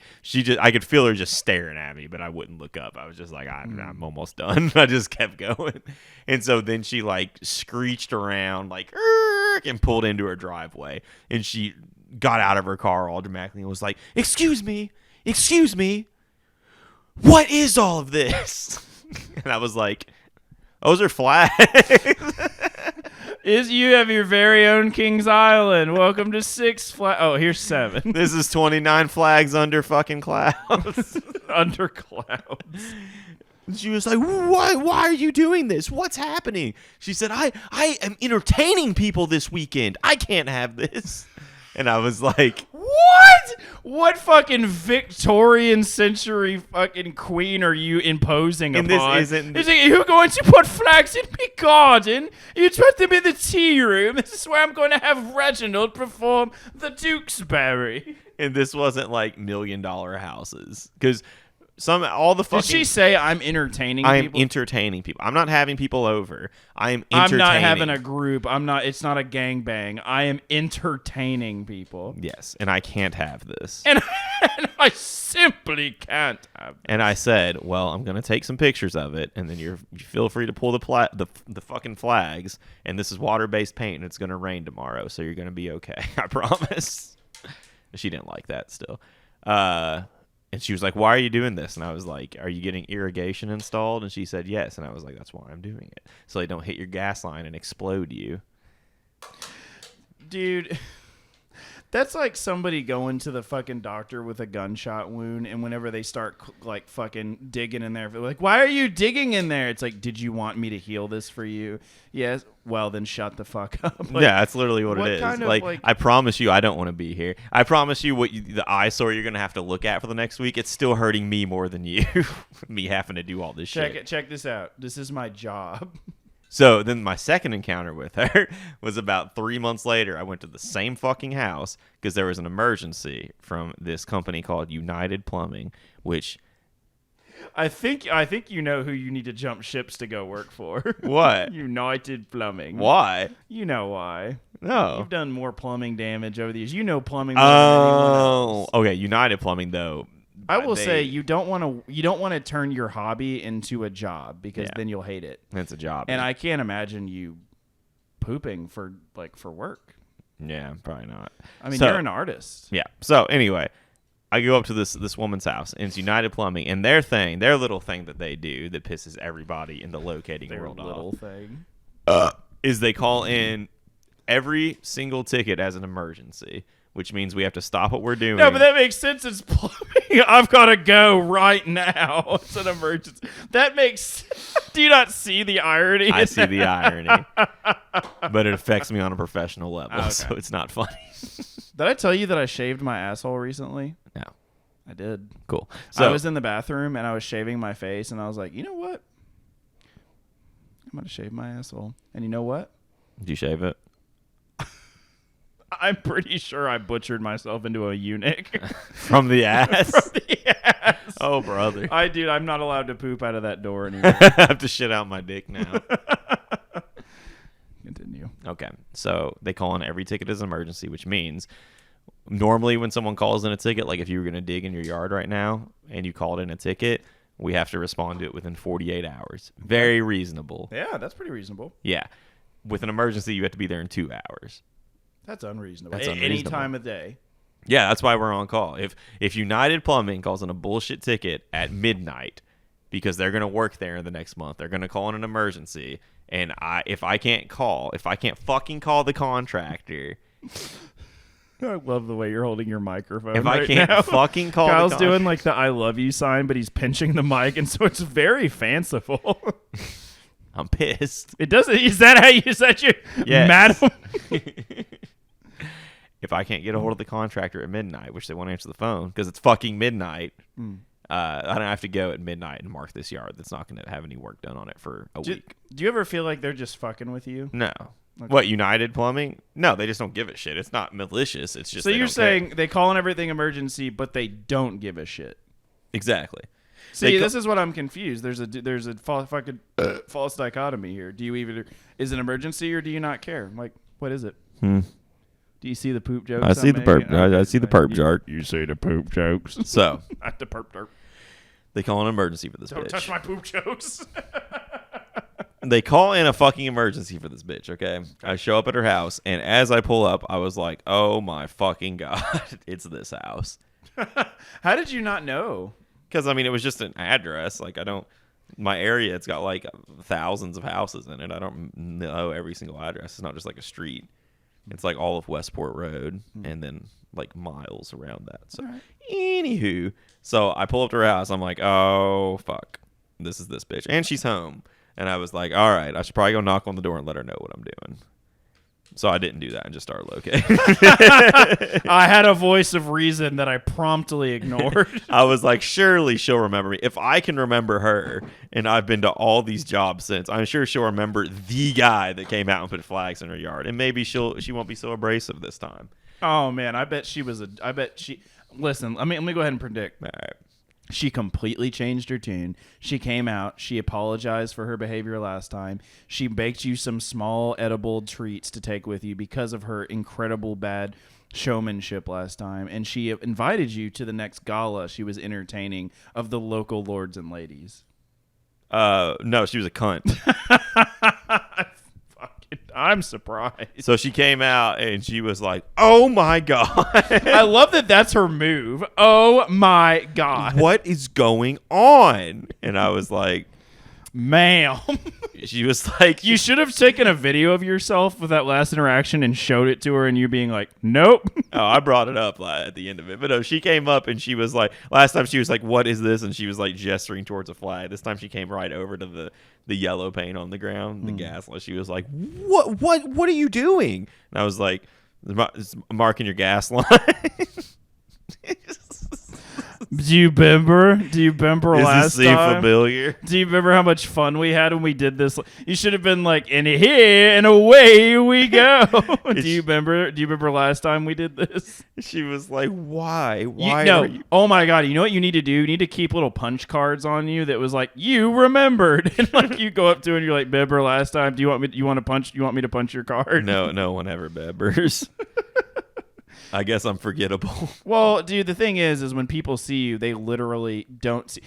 I could feel her just staring at me, but I wouldn't look up. I was just like, I'm almost done. I just kept going. And so then she like screeched around like, and pulled into her driveway. And she got out of her car all dramatically and was like, excuse me, what is all of this? And I was like, those are flags. You have your very own Kings Island. Welcome to 6 flags. Oh, here's 7. This is 29 flags under fucking clouds. Under clouds. She was like, why are you doing this? What's happening? She said, I am entertaining people this weekend. I can't have this. And I was like, what? What fucking Victorian century fucking queen are you imposing and upon? this isn't. Is it, you're going to put flags in my garden? You put them in the tea room. This is where I'm going to have Reginald perform the Duke's Berry. And this wasn't like $1 million houses. Because all the fucking. Did she say I'm entertaining I am people? entertaining people. I'm not having people over. I am I'm entertaining. not having a group. It's not a gangbang. I am entertaining people. Yes, and I can't have this. And I simply can't have this. And I said, well, I'm going to take some pictures of it, and then you feel free to pull the fucking flags, and this is water-based paint, and it's going to rain tomorrow, so you're going to be okay. I promise. She didn't like that still. And she was like, why are you doing this? And I was like, are you getting irrigation installed? And she said, yes. And I was like, that's why I'm doing it. So they don't hit your gas line and explode you. Dude, that's like somebody going to the fucking doctor with a gunshot wound, and whenever they start like fucking digging in there, they're like, why are you digging in there? It's like, did you want me to heal this for you? Yes. Well, then shut the fuck up. Like, yeah, that's literally what it is. kind of, Like, I promise you, I don't want to be here. I promise you, the eyesore you're gonna have to look at for the next week, it's still hurting me more than you. Me having to do all this shit. Check this out. This is my job. So then my second encounter with her was about 3 months later. I went to the same fucking house because there was an emergency from this company called United Plumbing, which I think you know who you need to jump ships to go work for. What? United Plumbing. Why? You know why. No. You've done more plumbing damage over the years. You know plumbing more than anyone else. Okay. United Plumbing though. I will say you don't want to turn your hobby into a job because then you'll hate it. It's a job. And I can't imagine you pooping for work. Yeah, probably not. I mean, you're an artist. Yeah. So anyway, I go up to this woman's house, and it's United Plumbing, and their little thing that they do that pisses everybody in the locating world off thing is they call in every single ticket as an emergency, which means we have to stop what we're doing. No, but that makes sense. It's plumbing. I've got to go right now. It's an emergency. That makes. Do you not see the irony? I see the irony, but it affects me on a professional level, okay. so it's not funny. Did I tell you that I shaved my asshole recently? No. I did. Cool. So I was in the bathroom and I was shaving my face, and I was like, you know what? I'm going to shave my asshole. And you know what? Did you shave it? I'm pretty sure I butchered myself into a eunuch. From the ass? From the ass. Oh, brother. I'm not allowed to poop out of that door anymore. I have to shit out my dick now. Continue. Okay. So they call in every ticket as an emergency, which means normally when someone calls in a ticket, like if you were going to dig in your yard right now and you called in a ticket, we have to respond to it within 48 hours. Very reasonable. Yeah, that's pretty reasonable. Yeah. With an emergency, you have to be there in 2 hours. That's unreasonable. That's Any unreasonable. time of day. Yeah, that's why we're on call. If United Plumbing calls in a bullshit ticket at midnight because they're going to work there the next month, they're going to call in an emergency, and if I can't fucking call the contractor. I love the way you're holding your microphone. If I can't now. fucking call Kyle's the doing like the I love you sign, but he's pinching the mic, and so it's very fanciful. I'm pissed. It doesn't. Is that your Yes. madam? If I can't get a hold of the contractor at midnight, which they won't answer the phone because it's fucking midnight, I don't have to go at midnight and mark this yard that's not going to have any work done on it for a week. Do you ever feel like they're just fucking with you? No. Okay. What, United Plumbing? No, they just don't give a shit. It's not malicious. It's just So you're saying they call in everything emergency, but they don't give a shit. Exactly. See, this is what I'm confused. There's a fucking false dichotomy here. Do you even is it an emergency or do you not care? Like, what is it? Do you see the poop jokes? I see the perp. I see the perp joke. You see the poop jokes. So Not the perp derp. they call an emergency for this Don't bitch. touch my poop jokes. They call in a fucking emergency for this bitch, okay? I show up at her house, and as I pull up, I was like, oh my fucking God, it's this house. How did you not know? Because, I mean, it was just an address. Like, my area, it's got like thousands of houses in it. I don't know every single address. It's not just like a street. It's like all of Westport Road and then like miles around that. So, anywho, so I pull up to her house. I'm like, oh, fuck. This is this bitch. And she's home. And I was like, all right, I should probably go knock on the door and let her know what I'm doing. So I didn't do that and just started locating. I had a voice of reason that I promptly ignored. I was like, surely she'll remember me. If I can remember her, and I've been to all these jobs since, I'm sure she'll remember the guy that came out and put flags in her yard. And maybe she won't be so abrasive this time. Oh man, I bet she. Listen, let me go ahead and predict. All right. She completely changed her tune. She came out. She apologized for her behavior last time. She baked you some small edible treats to take with you because of her incredible bad showmanship last time. And she invited you to the next gala she was entertaining of the local lords and ladies. No, she was a cunt. I'm surprised. So she came out and she was like, "Oh my God." I love that that's her move. Oh my God. What is going on? And I was like, ma'am. she was like, You should have taken a video of yourself with that last interaction and showed it to her and you being like, nope. oh, I brought it up at the end of it. But no, she came up and she was like, last time she was like, what is this? And she was like gesturing towards a flag. This time she came right over to the yellow paint on the ground, the gas line. She was like, what are you doing? And I was like, marking your gas line. Do you remember last this seem time? familiar? Do you remember how much fun we had when we did this? You should have been like, and here and away we go. Do you remember last time we did this? She was like, why? No. Oh my God. You know what you need to do? You need to keep little punch cards on you that was like, you remembered. And like you go up to her and you're like, remember last time? Do you want me to punch your card? No one ever bebbers. I guess I'm forgettable. Well, dude, the thing is when people see you, they literally don't see.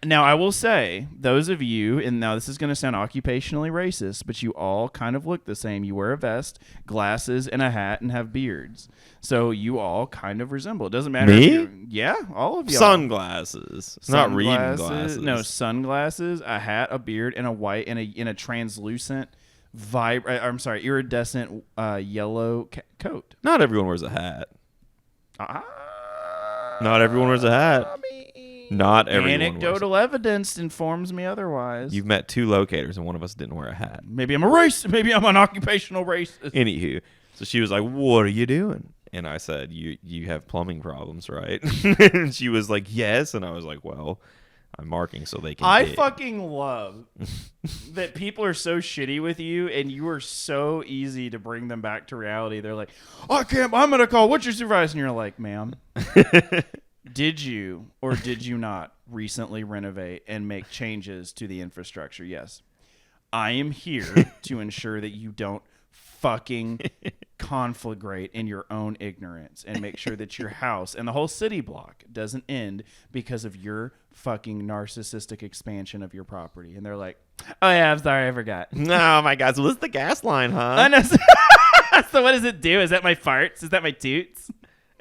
Now, I will say, those of you, and now this is going to sound occupationally racist, but you all kind of look the same. You wear a vest, glasses, and a hat, and have beards. So you all kind of resemble. It doesn't matter. Me? Yeah, all of y'all. Sunglasses. Not reading glasses. No, sunglasses, a hat, a beard, and a white, and in a translucent, iridescent yellow coat. Not everyone wears a hat. Not everyone wears a hat. Not everyone. Anecdotal evidence informs me otherwise. You've met two locators and one of us didn't wear a hat. Maybe I'm a racist. Maybe I'm an occupational racist. Anywho, so she was like, "What are you doing?" And I said, "You have plumbing problems, right?" And she was like, "Yes." And I was like, "Well, I'm marking so they can." I dig. fucking love that people are so shitty with you, and you are so easy to bring them back to reality. They're like, "I can't. I'm gonna call. What's your supervisor?" And you're like, "Ma'am." Did you or did you not recently renovate and make changes to the infrastructure? Yes. I am here to ensure that you don't fucking conflagrate in your own ignorance and make sure that your house and the whole city block doesn't end because of your fucking narcissistic expansion of your property. And they're like, oh yeah, I'm sorry, I forgot. Oh my God, so this is the gas line, huh? I know. So what does it do? Is that my farts? Is that my toots?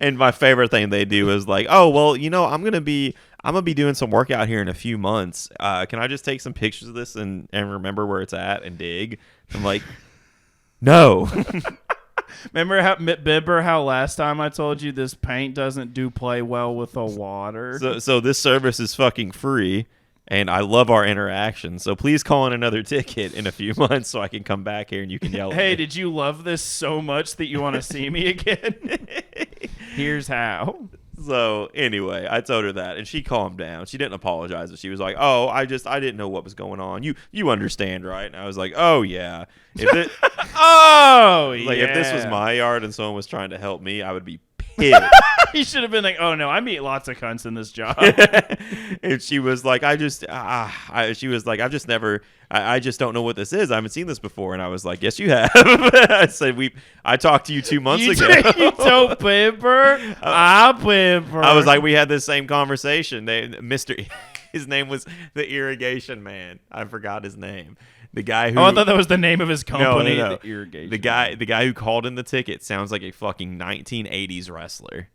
And my favorite thing they do is like, oh, well, I'm gonna be doing some work out here in a few months. Can I just take some pictures of this and remember where it's at and dig? I'm like, no. Remember how last time I told you this paint doesn't play well with the water? So this service is fucking free, and I love our interaction. So please call in another ticket in a few months so I can come back here and you can yell at me. Hey, did you love this so much that you want to see me again? Here's how. So anyway, I told her that, and she calmed down. She didn't apologize, but she was like, "Oh, I didn't know what was going on. You understand, right?" And I was like, "Oh yeah." If this was my yard and someone was trying to help me, I would be pissed. You should have been like, "Oh no, I meet lots of cunts in this job." And she was like, I just don't know what this is. I haven't seen this before. And I was like, yes, you have. I said, I talked to you 2 months ago. You told Pepper. I was like, we had this same conversation. His name was the irrigation man. I forgot his name. The guy who. Oh, I thought that was the name of his company. No. The irrigation. The guy who called in the ticket sounds like a fucking 1980s wrestler.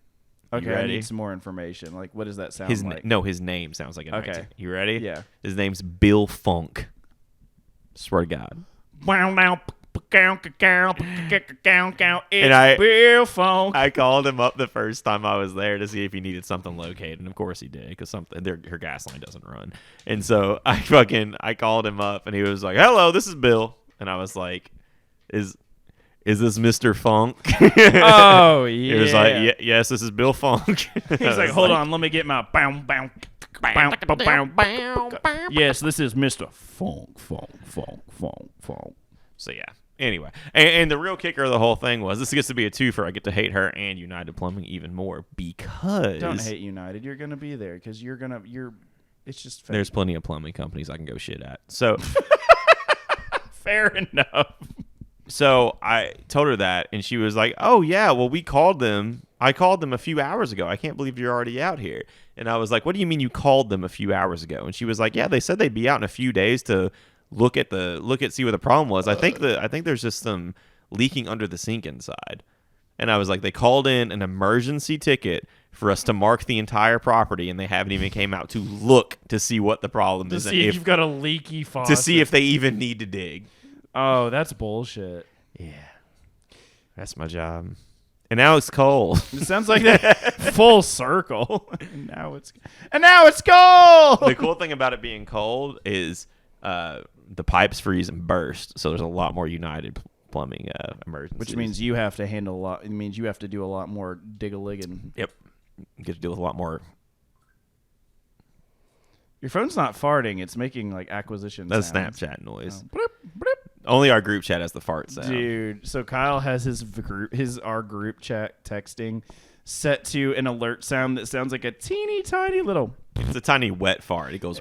Okay, I need some more information. Like, what does that sound like? His name sounds like a Okay. 19. You ready? Yeah. His name's Bill Funk. Swear to God. It's Bill Funk. I called him up the first time I was there to see if he needed something located, and of course he did, because her gas line doesn't run. And so I called him up, and he was like, "Hello, this is Bill," and I was like, "Is this Mr. Funk?" Oh, yeah. He was like, yes, this is Bill Funk. He's like, hold on, let me get my Yes, this is Mr. Funk. So yeah, Anyway, and the real kicker of the whole thing was this gets to be a twofer. I get to hate her and United Plumbing even more because Don't hate United. You're gonna be there because you're. It's just there's plenty of plumbing companies I can go shit at. So fair enough. So I told her that, and she was like, "Oh yeah, well we called them. I called them a few hours ago. I can't believe you're already out here." And I was like, "What do you mean you called them a few hours ago?" And she was like, "Yeah, they said they'd be out in a few days to see what the problem was. I think there's just some leaking under the sink inside." And I was like, "They called in an emergency ticket for us to mark the entire property, and they haven't even came out to look to see what the problem is, To see if you've got a leaky faucet. to see if they even need to dig." Oh, that's bullshit. Yeah, that's my job. And now it's cold. It sounds like that full circle. And now it's cold. The cool thing about it being cold is the pipes freeze and burst, so there's a lot more United Plumbing emergencies. Which means you have to handle a lot. It means you have to do a lot more dig-a-ligging. Yep, you get to deal with a lot more. Your phone's not farting; it's making like acquisition. That's sounds. Snapchat noise. Oh, bloop, bloop. Only our group chat has the fart sound. Dude, so Kyle has our group chat texting set to an alert sound that sounds like a teeny tiny little. It's a tiny wet fart. It goes.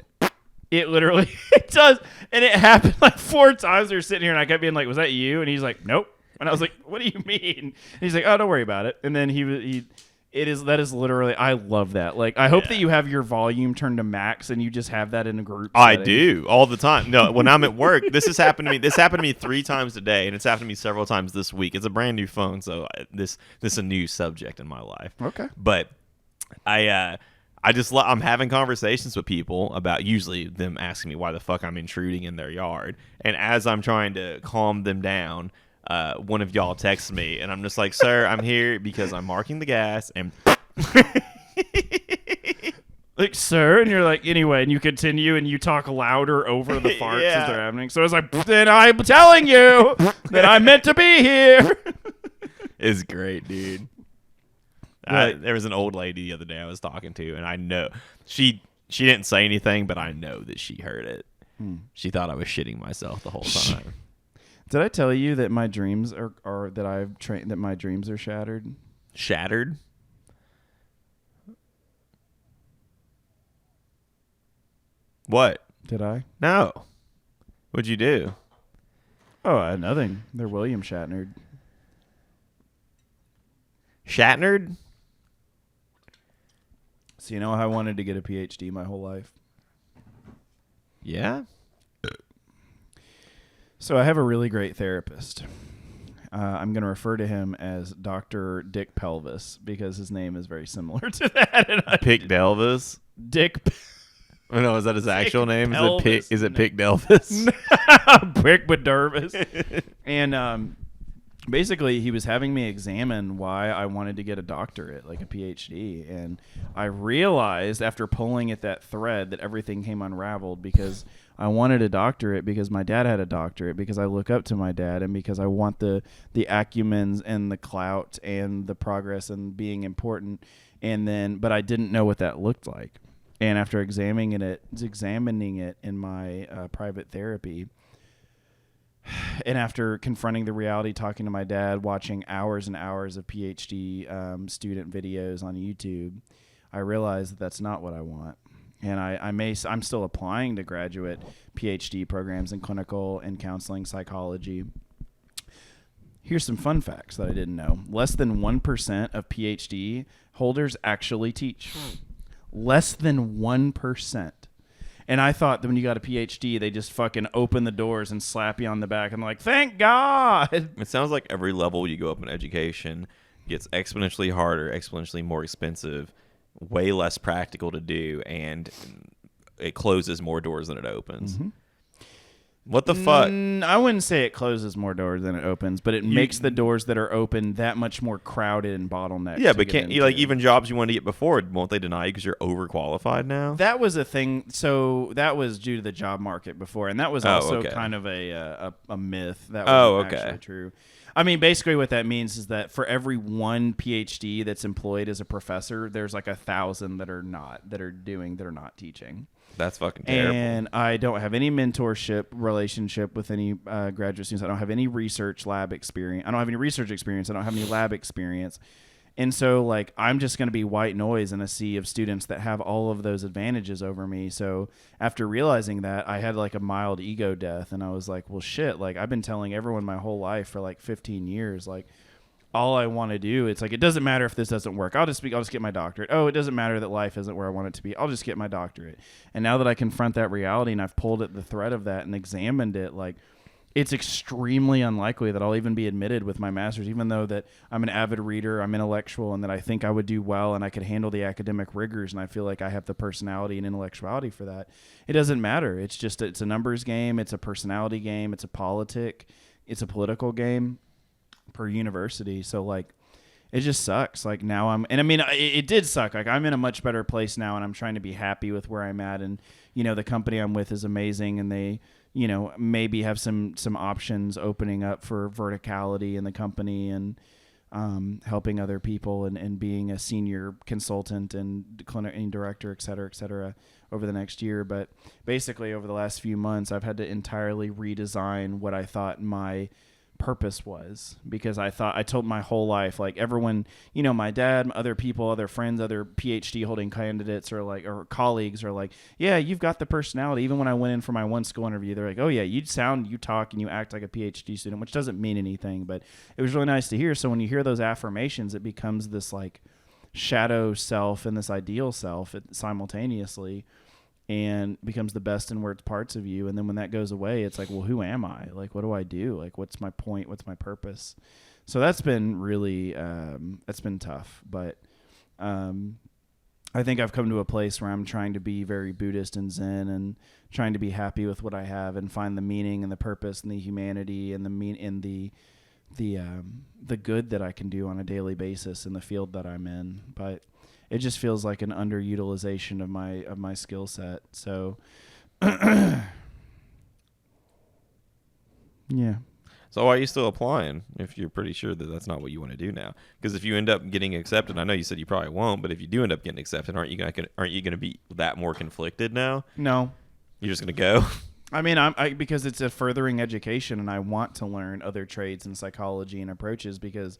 It literally it does, and it happened like 4 times. We were sitting here, and I kept being like, "Was that you?" And he's like, "Nope." And I was like, "What do you mean?" And he's like, "Oh, don't worry about it." And then that is literally, I love that. Like, I hope that you have your volume turned to max and you just have that in a group I setting. do all the time. No, when I'm at work, this has happened to me. This happened to me 3 times a day, and it's happened to me several times this week. It's a brand new phone, so this is a new subject in my life. Okay. But I'm having conversations with people about usually them asking me why the fuck I'm intruding in their yard, and as I'm trying to calm them down, one of y'all texts me, and I'm just like, "Sir, I'm here because I'm marking the gas," and like, "Sir," and you're like, "Anyway," and you continue and you talk louder over the farts as they're happening. So it's like, "Then I'm telling you that I'm meant to be here." It's great, dude. There was an old lady the other day I was talking to, and I know she didn't say anything, but I know that she heard it. She thought I was shitting myself the whole time. Did I tell you that my dreams are that I've trained that my dreams are shattered? Shattered? What? Did I? No. What'd you do? Oh, nothing. They're William Shatner. Shatnered? So you know how I wanted to get a PhD my whole life? Yeah. So I have a really great therapist. I'm going to refer to him as Dr. Dick Pelvis because his name is very similar to that. And Pick Delvis? Dick. Oh, no, is that his actual name? Pelvis. Is it Pick Delvis? Pick Dervis. And basically, he was having me examine why I wanted to get a doctorate, like a PhD. And I realized after pulling at that thread that everything came unraveled because I wanted a doctorate because my dad had a doctorate, because I look up to my dad, and because I want the acumens and the clout and the progress and being important. But I didn't know what that looked like. And after examining it in my private therapy, and after confronting the reality, talking to my dad, watching hours and hours of PhD student videos on YouTube, I realized that that's not what I want. And I'm still applying to graduate PhD programs in clinical and counseling psychology. Here's some fun facts that I didn't know. Less than 1% of PhD holders actually teach. Less than 1%. And I thought that when you got a PhD, they just fucking open the doors and slap you on the back and like, thank God. It sounds like every level you go up in education gets exponentially harder, exponentially more expensive, way less practical to do, and it closes more doors than it opens. Mm-hmm. What the fuck? I wouldn't say it closes more doors than it opens, but it makes the doors that are open that much more crowded and bottlenecked. Yeah, but can't you, like, even jobs you wanted to get before, won't they deny you because you're overqualified now? That was a thing. So that was due to the job market before, and that was also kind of a myth. That wasn't actually true. I mean, basically what that means is that for every one PhD that's employed as a professor, there's like 1,000 that are not teaching. That's fucking terrible. And I don't have any mentorship relationship with any graduate students. I don't have any research lab experience. I don't have any research experience. I don't have any lab experience. And so, like, I'm just going to be white noise in a sea of students that have all of those advantages over me. So after realizing that, I had, like, a mild ego death. And I was like, well, shit. Like, I've been telling everyone my whole life for, like, 15 years, like, all I want to do, it's like, it doesn't matter if this doesn't work. I'll just get my doctorate. Oh, it doesn't matter that life isn't where I want it to be. I'll just get my doctorate. And now that I confront that reality and I've pulled at the thread of that and examined it, like, it's extremely unlikely that I'll even be admitted with my master's, even though that I'm an avid reader, I'm intellectual, and that I think I would do well and I could handle the academic rigors, and I feel like I have the personality and intellectuality for that. It doesn't matter. It's just, it's a numbers game. It's a personality game. It's a it's a political game per university. So, like, it just sucks. Like, now it did suck. Like, I'm in a much better place now, and I'm trying to be happy with where I'm at. And, the company I'm with is amazing, and they, maybe have some options opening up for verticality in the company and helping other people and being a senior consultant and clinic director, et cetera, over the next year. But basically, over the last few months, I've had to entirely redesign what I thought my purpose was, because I told my whole life, like, everyone, my dad, other people, other friends, other PhD holding candidates or colleagues are like, yeah, you've got the personality. Even when I went in for my one school interview, they're like, oh yeah, you talk and you act like a PhD student, which doesn't mean anything, but it was really nice to hear. So when you hear those affirmations, it becomes this, like, shadow self and this ideal self simultaneously, and becomes the best and worst parts of you. And then when that goes away, it's like, well, who am I? Like, what do I do? Like, what's my point? What's my purpose? So that's been really, that's been tough. But I think I've come to a place where I'm trying to be very Buddhist and Zen, and trying to be happy with what I have and find the meaning and the purpose and the humanity and the good that I can do on a daily basis in the field that I'm in. But it just feels like an underutilization of my skill set. So, yeah. So why are you still applying if you're pretty sure that that's not what you want to do now? Because if you end up getting accepted, I know you said you probably won't, but if you do end up getting accepted, aren't you gonna be that more conflicted now? No, you're just gonna go. I mean, because it's a furthering education, and I want to learn other trades and psychology and approaches, because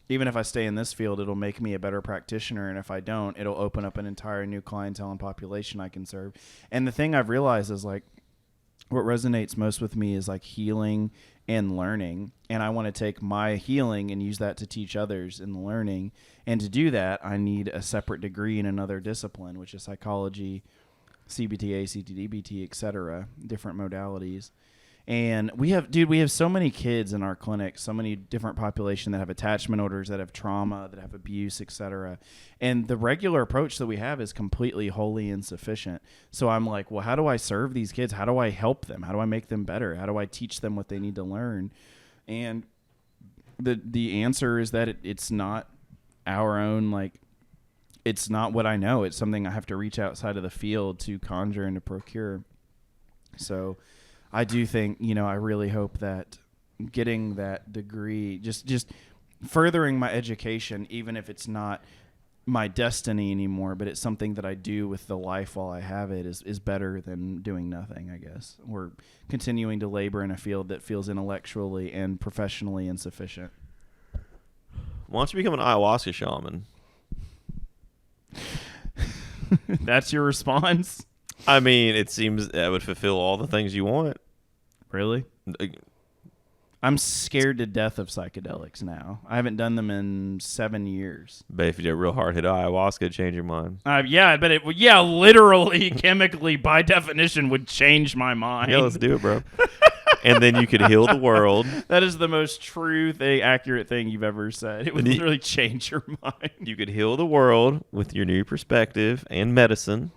even if I stay in this field, it'll make me a better practitioner. And if I don't, it'll open up an entire new clientele and population I can serve. And the thing I've realized is, like, what resonates most with me is, like, healing and learning. And I want to take my healing and use that to teach others in the learning. And to do that, I need a separate degree in another discipline, which is psychology, CBT, ACT, DBT, et cetera, different modalities. And we have so many kids in our clinic, so many different population that have attachment orders, that have trauma, that have abuse, et cetera. And the regular approach that we have is completely wholly insufficient. So I'm like, well, how do I serve these kids? How do I help them? How do I make them better? How do I teach them what they need to learn? And the answer is that it's not our own, like, it's not what I know. It's something I have to reach outside of the field to conjure and to procure. So I do think, I really hope that getting that degree, just furthering my education, even if it's not my destiny anymore, but it's something that I do with the life while I have it, is better than doing nothing, I guess, or continuing to labor in a field that feels intellectually and professionally insufficient. Why don't you become an ayahuasca shaman? That's your response? I mean, it seems that would fulfill all the things you want. Really? I'm scared to death of psychedelics now. I haven't done them in 7 years. But if you did a real hard hit ayahuasca, it'd change your mind. Yeah, but literally, chemically, by definition, would change my mind. Yeah, let's do it, bro. And then you could heal the world. That is the most accurate thing you've ever said. It would literally change your mind. You could heal the world with your new perspective and medicine.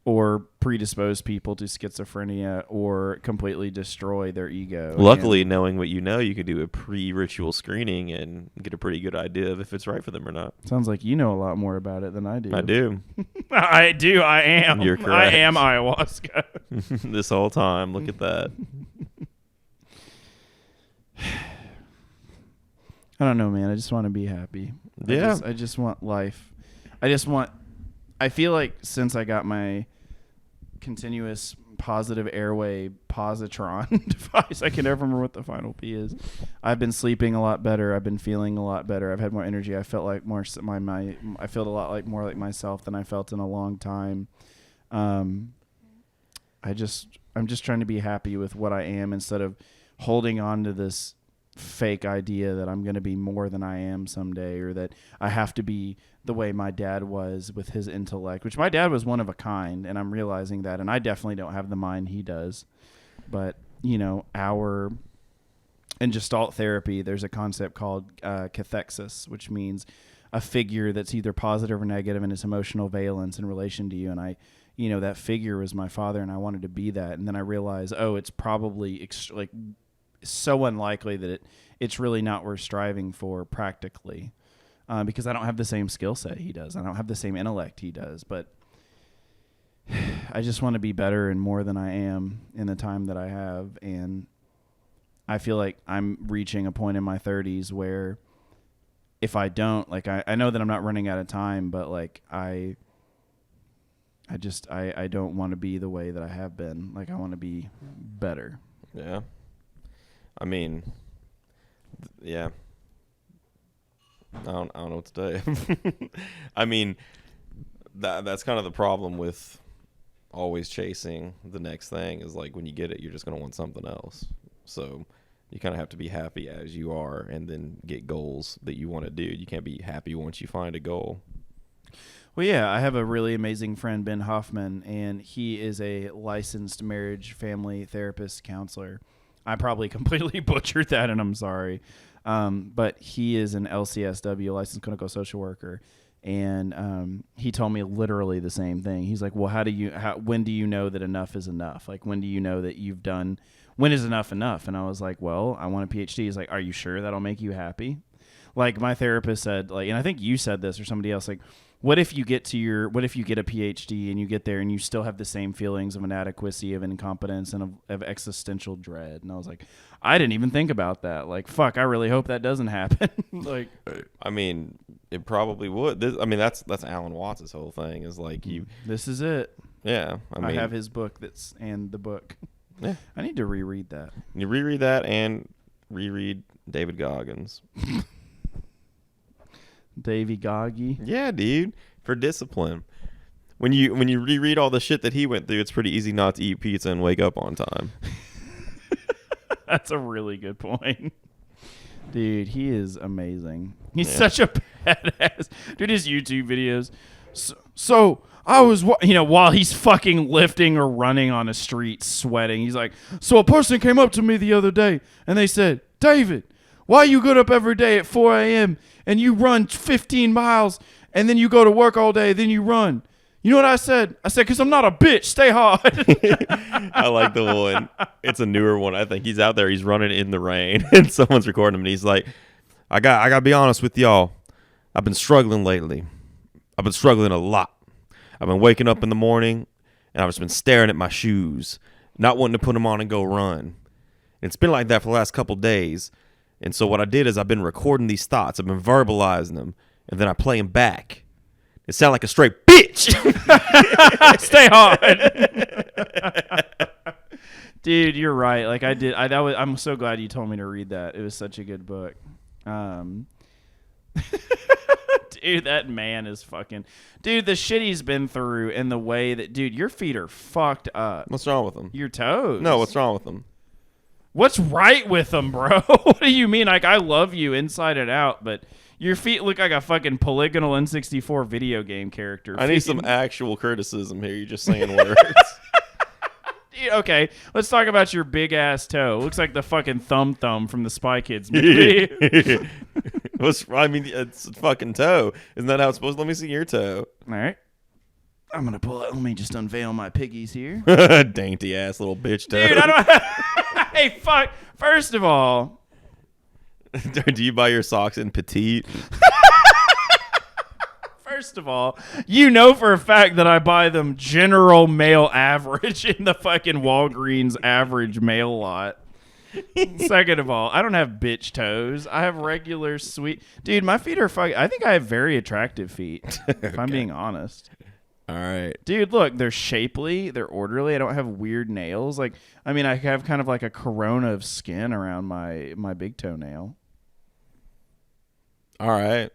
Or predispose people to schizophrenia, or completely destroy their ego. Luckily, knowing what you know, you could do a pre-ritual screening and get a pretty good idea of if it's right for them or not. Sounds like you know a lot more about it than I do. I do. I do. I am. You're correct. I am ayahuasca. This whole time. Look at that. I don't know, man. I just want to be happy. Yeah. I just want life. I feel like since I got my continuous positive airway positron device. I can never remember what the final P is. I've been sleeping a lot better. I've been feeling a lot better. I've had more energy. I felt like more I felt a lot more like myself than I felt in a long time. I'm just trying to be happy with what I am instead of holding on to this fake idea that I'm going to be more than I am someday, or that I have to be the way my dad was with his intellect, which my dad was one of a kind, and I'm realizing that, and I definitely don't have the mind he does. But, in Gestalt therapy, there's a concept called cathexis, which means a figure that's either positive or negative in its emotional valence in relation to you. And that figure was my father, and I wanted to be that. And then I realized, it's probably so unlikely that it's really not worth striving for practically, because I don't have the same skill set he does. I don't have the same intellect he does. But I just want to be better and more than I am in the time that I have. And I feel like I'm reaching a point in my 30s where if I don't, I know that I'm not running out of time, but I don't want to be the way that I have been. I want to be better. Yeah. I mean, yeah. I don't know what to say. I mean, that's kind of the problem with always chasing the next thing is when you get it, you're just going to want something else. So you kind of have to be happy as you are and then get goals that you want to do. You can't be happy once you find a goal. Well, yeah, I have a really amazing friend, Ben Hoffman, and he is a licensed marriage, family therapist, counselor. I probably completely butchered that, and I'm sorry. But he is an LCSW, licensed clinical social worker, and he told me literally the same thing. He's like, well, when do you know that enough is enough? When do you know that you've done, when is enough enough? And I was like, well, I want a PhD. He's like, are you sure that'll make you happy? My therapist said, and I think you said this or somebody else, what if you get a PhD and you get there and you still have the same feelings of inadequacy, of incompetence, and of existential dread? And I was like, I didn't even think about that. Fuck, I really hope that doesn't happen. I mean, it probably would. That's Alan Watts' whole thing is you. This is it. Yeah. I have his book and the book. Yeah. I need to reread that. You reread that and reread David Goggins. Davy Goggy. Yeah, dude. For discipline. When you reread all the shit that he went through, it's pretty easy not to eat pizza and wake up on time. That's a really good point. Dude, he is amazing. He's such a badass. Dude, his YouTube videos. So I was, while he's fucking lifting or running on a street sweating, he's like, so a person came up to me the other day and they said, David, why you get up every day at 4 a.m. and you run 15 miles and then you go to work all day, then you run? You know what I said? I said, because I'm not a bitch. Stay hard. I like the one. It's a newer one. I think he's out there. He's running in the rain and someone's recording him and he's like, I got to be honest with y'all. I've been struggling lately. I've been struggling a lot. I've been waking up in the morning and I've just been staring at my shoes, not wanting to put them on and go run. And it's been like that for the last couple days. And so what I did is I've been recording these thoughts. I've been verbalizing them. And then I play them back. It sounds like a straight bitch. Stay hard. Dude, you're right. I'm so glad you told me to read that. It was such a good book. Dude, that man is fucking... Dude, the shit he's been through and the way that... Dude, your feet are fucked up. What's wrong with them? Your toes. No, what's wrong with them? What's right with them, bro? What do you mean? I love you inside and out, but your feet look like a fucking polygonal N64 video game character. I need some actual criticism here. You're just saying words. Okay, let's talk about your big ass toe. Looks like the fucking thumb from the Spy Kids movie. It's a fucking toe. Isn't that how it's supposed to? Let me see your toe. All right. I'm going to pull it. Let me just unveil my piggies here. Dainty ass little bitch toe. Dude, I don't... Hey, fuck. First of all... Do you buy your socks in petite? First of all, you know for a fact that I buy them general male average in the fucking Walgreens average male lot. Second of all, I don't have bitch toes. I have regular sweet... Dude, my feet are fucking... I think I have very attractive feet, if I'm being honest. All right. Dude, look, they're shapely, they're orderly. I don't have weird nails. Like, I mean, I have kind of like a corona of skin around my big toenail. All right.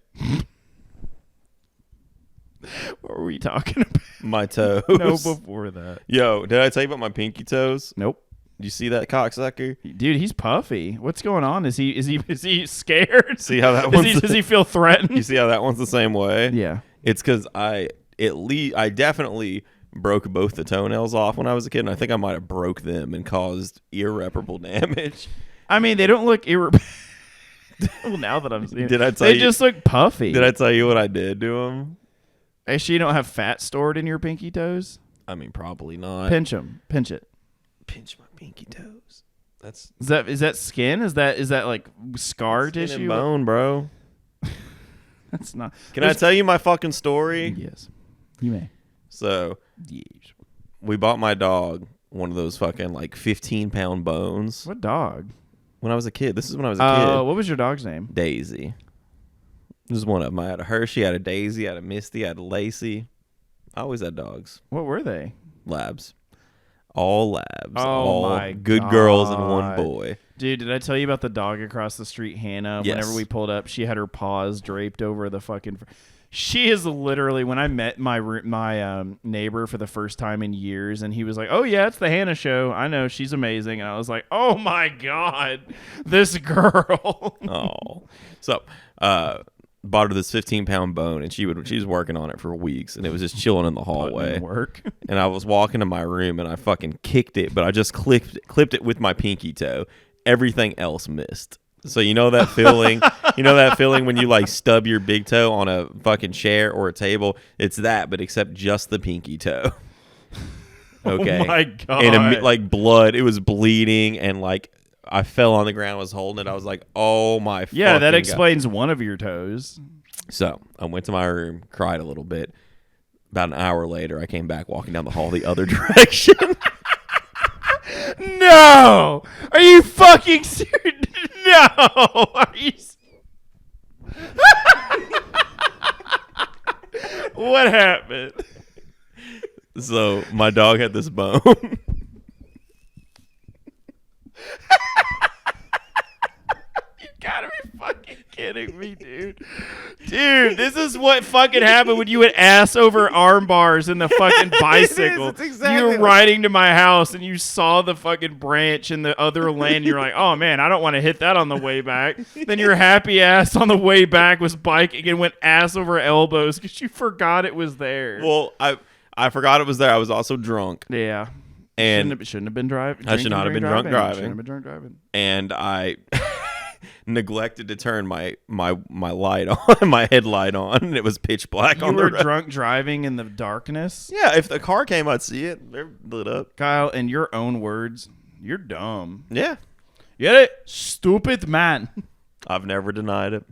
What were we talking about? My toes. No, before that. Yo, did I tell you about my pinky toes? Nope. You see that cocksucker? Dude, he's puffy. What's going on? Is he scared? See how that one's does he feel threatened? You see how that one's the same way? Yeah. It's because I definitely broke both the toenails off when I was a kid, and I think I might have broke them and caused irreparable damage. I mean, they don't look irreparable. Well, now that I'm seeing Did I it, tell they you? just look puffy. Did I tell you what I did to them? Actually, you don't have fat stored in your pinky toes? I mean, probably not. Pinch them. Pinch it. Pinch my pinky toes. That's Is that skin? Is that like scar skin tissue? and bone, bro. That's not. Can I tell you my fucking story? Yes, you may. So Yes. we bought my dog one of those fucking like 15-pound bones What dog? when I was a kid. This is when I was a kid. What was your dog's name? Daisy. This is one of them. I had a Hershey, I had a Daisy, I had a Misty, I had a Lacey. I always had dogs. What were they? Labs. All labs. Oh all my good girls and one God. boy. Dude, did I tell you about the dog across the street, Hannah? Yes. Whenever we pulled up, she had her paws draped over the fucking. She is literally, when I met my neighbor for the first time in years, and he was like, "Oh yeah, it's the Hannah show. I know, she's amazing." And I was like, "Oh my God, this girl." Oh. So, bought her this 15-pound bone, and she was working on it for weeks, and it was just chilling in the Putting hallway. in work. And I was walking to my room, and I fucking kicked it, but I just clipped it with my pinky toe. Everything else missed. So you know that feeling? You know that feeling when you like stub your big toe on a fucking chair or a table? It's that, but except just the pinky toe. Okay. Oh my God. And like blood, it was bleeding, and like I fell on the ground, was holding it. I was like, oh my Yeah, that fucking God. explains one of your toes. So I went to my room, cried a little bit. About an hour later, I came back walking down the hall the other direction. No! Are you fucking serious? No! Are you? What happened? So my dog had this bone. You gotta be fucking kidding me, dude. Dude, this is what fucking happened when you would ass over arm bars in the fucking bicycle. It's exactly you were like- riding to my house and you saw the fucking branch in the other lane. You're like, oh man, I don't want to hit that on the way back. Then your happy ass on the way back was biking and went ass over elbows because you forgot it was there. Well, I forgot it was there. I was also drunk, Yeah. and Shouldn't have been driving. I should not have been drunk driving. Shouldn't have been drunk driving. and I neglected to turn my light on, my headlight on, and it was pitch black You on the were road. drunk driving in the darkness. Yeah, if the car came, I'd see it. They're lit up. Kyle, in your own words, you're dumb. Yeah, Get it? Stupid man. I've never denied it.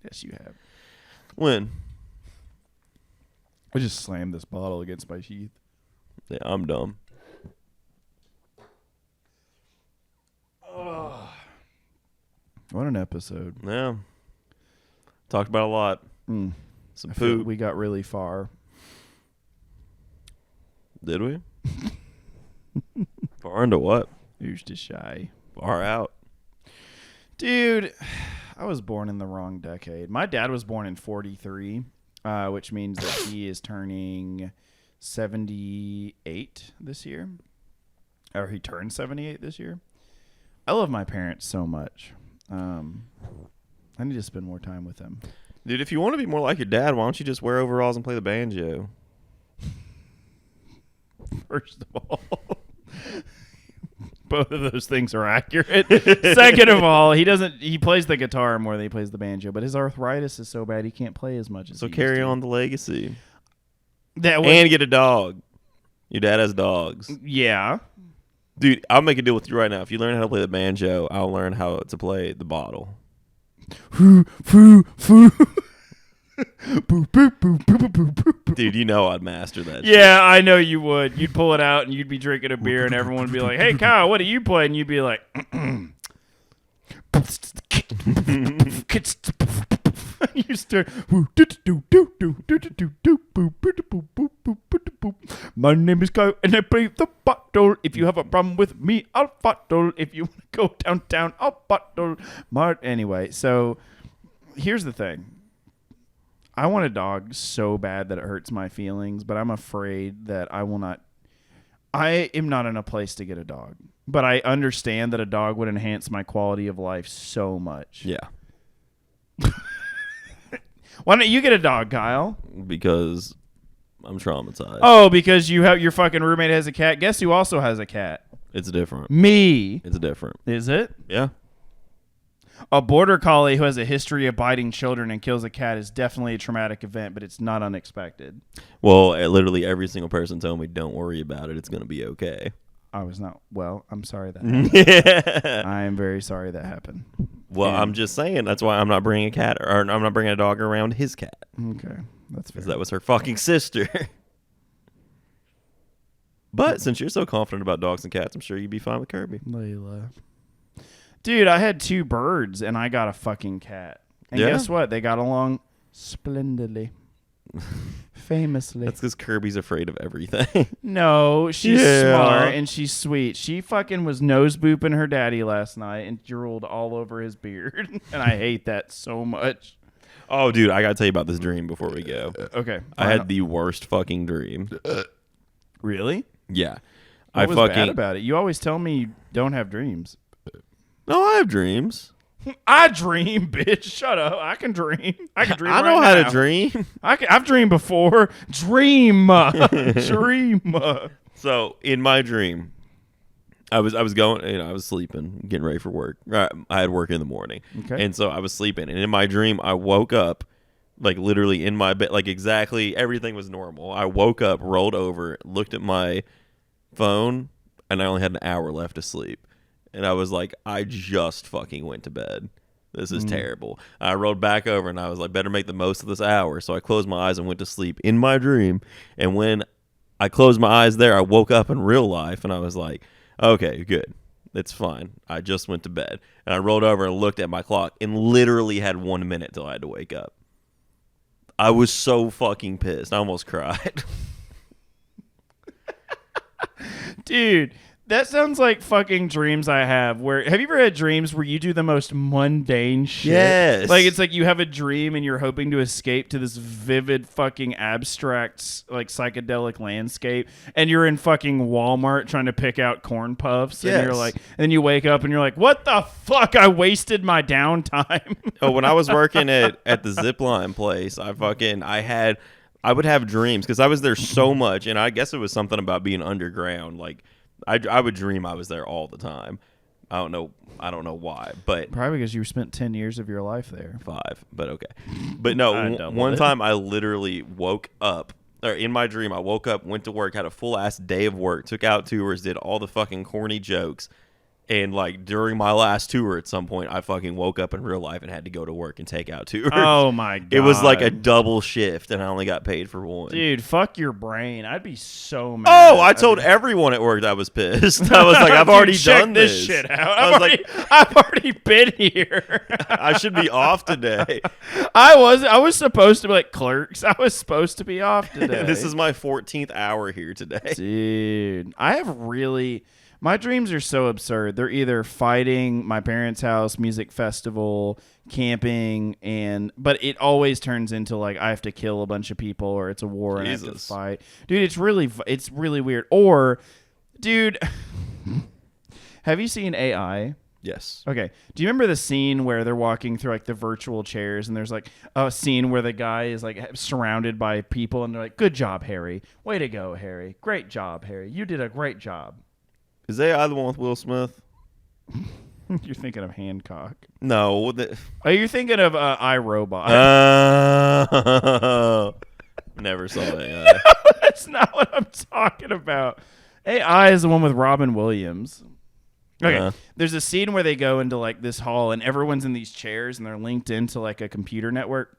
Yes, you have. When? I just slammed this bottle against my teeth. Yeah, I'm dumb. What an episode. Yeah, talked about a lot. Mm. Some I feel poop. we got really far. Did we? Far into what? Who's too shy? Far out. Dude, I was born in the wrong decade. My dad was born in 43, which means that he is turning 78 this year. Or he turned 78 this year. I love my parents so much. I need to spend more time with them. Dude, if you want to be more like your dad, why don't you just wear overalls and play the banjo? First of all, both of those things are accurate. Second of all, he plays the guitar more than he plays the banjo, but his arthritis is so bad he can't play as much as So he carry used to. on the legacy. That was, And get a dog. Your dad has dogs. yeah. Dude, I'll make a deal with you right now. If you learn how to play the banjo, I'll learn how to play the bottle. Foo, foo, foo. Boo, boo, boo, boo, boo, boo, boo. Dude, you know I'd master that shit. Yeah, I know you would. You'd pull it out and you'd be drinking a beer and everyone would be like, "Hey, Kyle, what do you play?" And you'd be like, you start. My name is Kyle, and I play the bottle. If you have a problem with me, I'll bottle. If you want to go downtown, I'll bottle. Anyway, so here's the thing. I want a dog so bad that it hurts my feelings, but I'm afraid that I will not. I am not in a place to get a dog, but I understand that a dog would enhance my quality of life so much. Yeah. Why don't you get a dog, Kyle? Because I'm traumatized. Oh, because you have your fucking roommate has a cat. Guess who also has a cat? It's different. Me. It's different. Is it? Yeah. A border collie who has a history of biting children and kills a cat is definitely a traumatic event, but it's not unexpected. Well, literally every single person told me, don't worry about it. It's going to be okay. I was not. Well, I'm sorry that happened. I am very sorry that happened. Well, And- I'm just saying that's why I'm not bringing a cat, or I'm not bringing a dog around his cat. Okay. That's fair. Because that was her fucking sister. But since you're so confident about dogs and cats, I'm sure you'd be fine with Kirby. Layla. Dude, I had 2 birds and I got a fucking cat. And Yeah? guess what? They got along splendidly. Famously. That's because Kirby's afraid of everything. No, she's Yeah. smart and she's sweet. She fucking was nose booping her daddy last night and drooled all over his beard. And I hate that so much. Oh, dude, I got to tell you about this dream before we go. Okay. I had the worst fucking dream. Really? Yeah. What was bad about it? You always tell me you don't have dreams. No, I have dreams. I dream, bitch. Shut up. I can dream. I can dream. I know right how now. to dream. I've dreamed before. Dream. Dream. So in my dream, I was going, I was sleeping, getting ready for work. I had work in the morning, Okay. and so I was sleeping. And in my dream, I woke up, like literally in my bed, like exactly everything was normal. I woke up, rolled over, looked at my phone, and I only had an hour left to sleep. And I was like, I just fucking went to bed. This is terrible. I rolled back over and I was like, better make the most of this hour. So I closed my eyes and went to sleep in my dream. And when I closed my eyes there, I woke up in real life and I was like, okay, good. It's fine. I just went to bed. And I rolled over and looked at my clock and literally had 1 minute till I had to wake up. I was so fucking pissed. I almost cried. Dude, that sounds like fucking dreams I have. Have you ever had dreams where you do the most mundane shit? Yes. Like it's like you have a dream and you're hoping to escape to this vivid fucking abstract like psychedelic landscape and you're in fucking Walmart trying to pick out corn puffs and you're Yes. like, and then you wake up and you're like, what the fuck? I wasted my downtime. Oh, when I was working at the Zipline place, I would have dreams because I was there so much, and I guess it was something about being underground. Like I would dream I was there all the time. I don't know why, but Probably because you spent 10 years of your life there. 5, but okay. But no, I doubled one it. time I literally woke up, or in my dream, I woke up, went to work, had a full ass day of work, took out tours, did all the fucking corny jokes. And like during my last tour at some point, I fucking woke up in real life and had to go to work and take out tours. Oh my God. It was like a double shift and I only got paid for one. Dude, fuck your brain. I'd be so mad. Oh, I told everyone at work I was pissed. I was like, I've already Dude, check done this shit out. I was like, I've already been here. I should be off today. I was supposed to be like Clerks. I was supposed to be off today. This is my 14th hour here today. Dude, my dreams are so absurd. They're either fighting, my parents' house, music festival, camping, but it always turns into like I have to kill a bunch of people or it's a war and I have to Jesus. fight. Dude, it's really weird. Or, dude, have you seen AI? Yes. Okay. Do you remember the scene where they're walking through like the virtual chairs and there's like a scene where the guy is like surrounded by people and they're like, "Good job, Harry. Way to go, Harry. Great job, Harry. You did a great job." Is AI the one with Will Smith? You're thinking of Hancock. No. Oh, you're thinking of iRobot. Never saw AI. That's not what I'm talking about. AI is the one with Robin Williams. Okay, there's a scene where they go into like this hall and everyone's in these chairs and they're linked into like a computer network.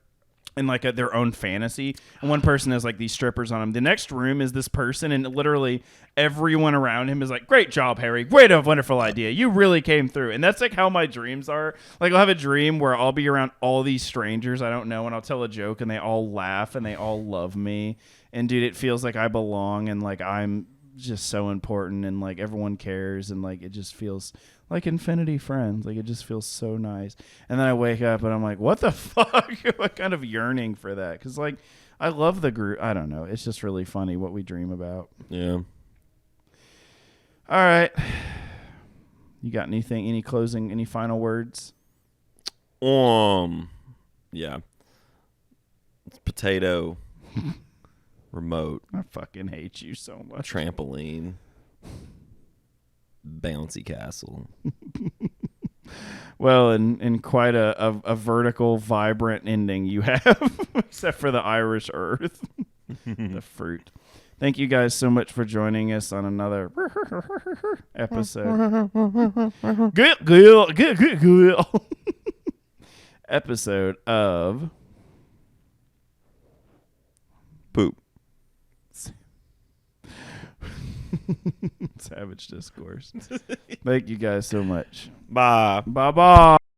in like their own fantasy, and one person has like these strippers on him. The next room is this person, and literally everyone around him is like, "Great job, Harry! Great, a wonderful idea! You really came through." And that's like how my dreams are. Like I'll have a dream where I'll be around all these strangers I don't know, and I'll tell a joke, and they all laugh, and they all love me. And dude, it feels like I belong, and like I'm just so important, and like everyone cares, and like it just feels like Infinity Friends. Like it just feels so nice. And then I wake up and I'm like, what the fuck? What kind of yearning for that? Because like I love the group. I don't know. It's just really funny what we dream about. Yeah. All right. You got anything? Any closing? Any final words? Yeah. It's potato. Remote. I fucking hate you so much. Trampoline. Bouncy castle. Well, and quite a vertical, vibrant ending you have, except for the Irish Earth, the fruit. Thank you guys so much for joining us on another episode. Good. Episode of Poop. Savage Discourse. Thank you guys so much. Bye. Bye-bye.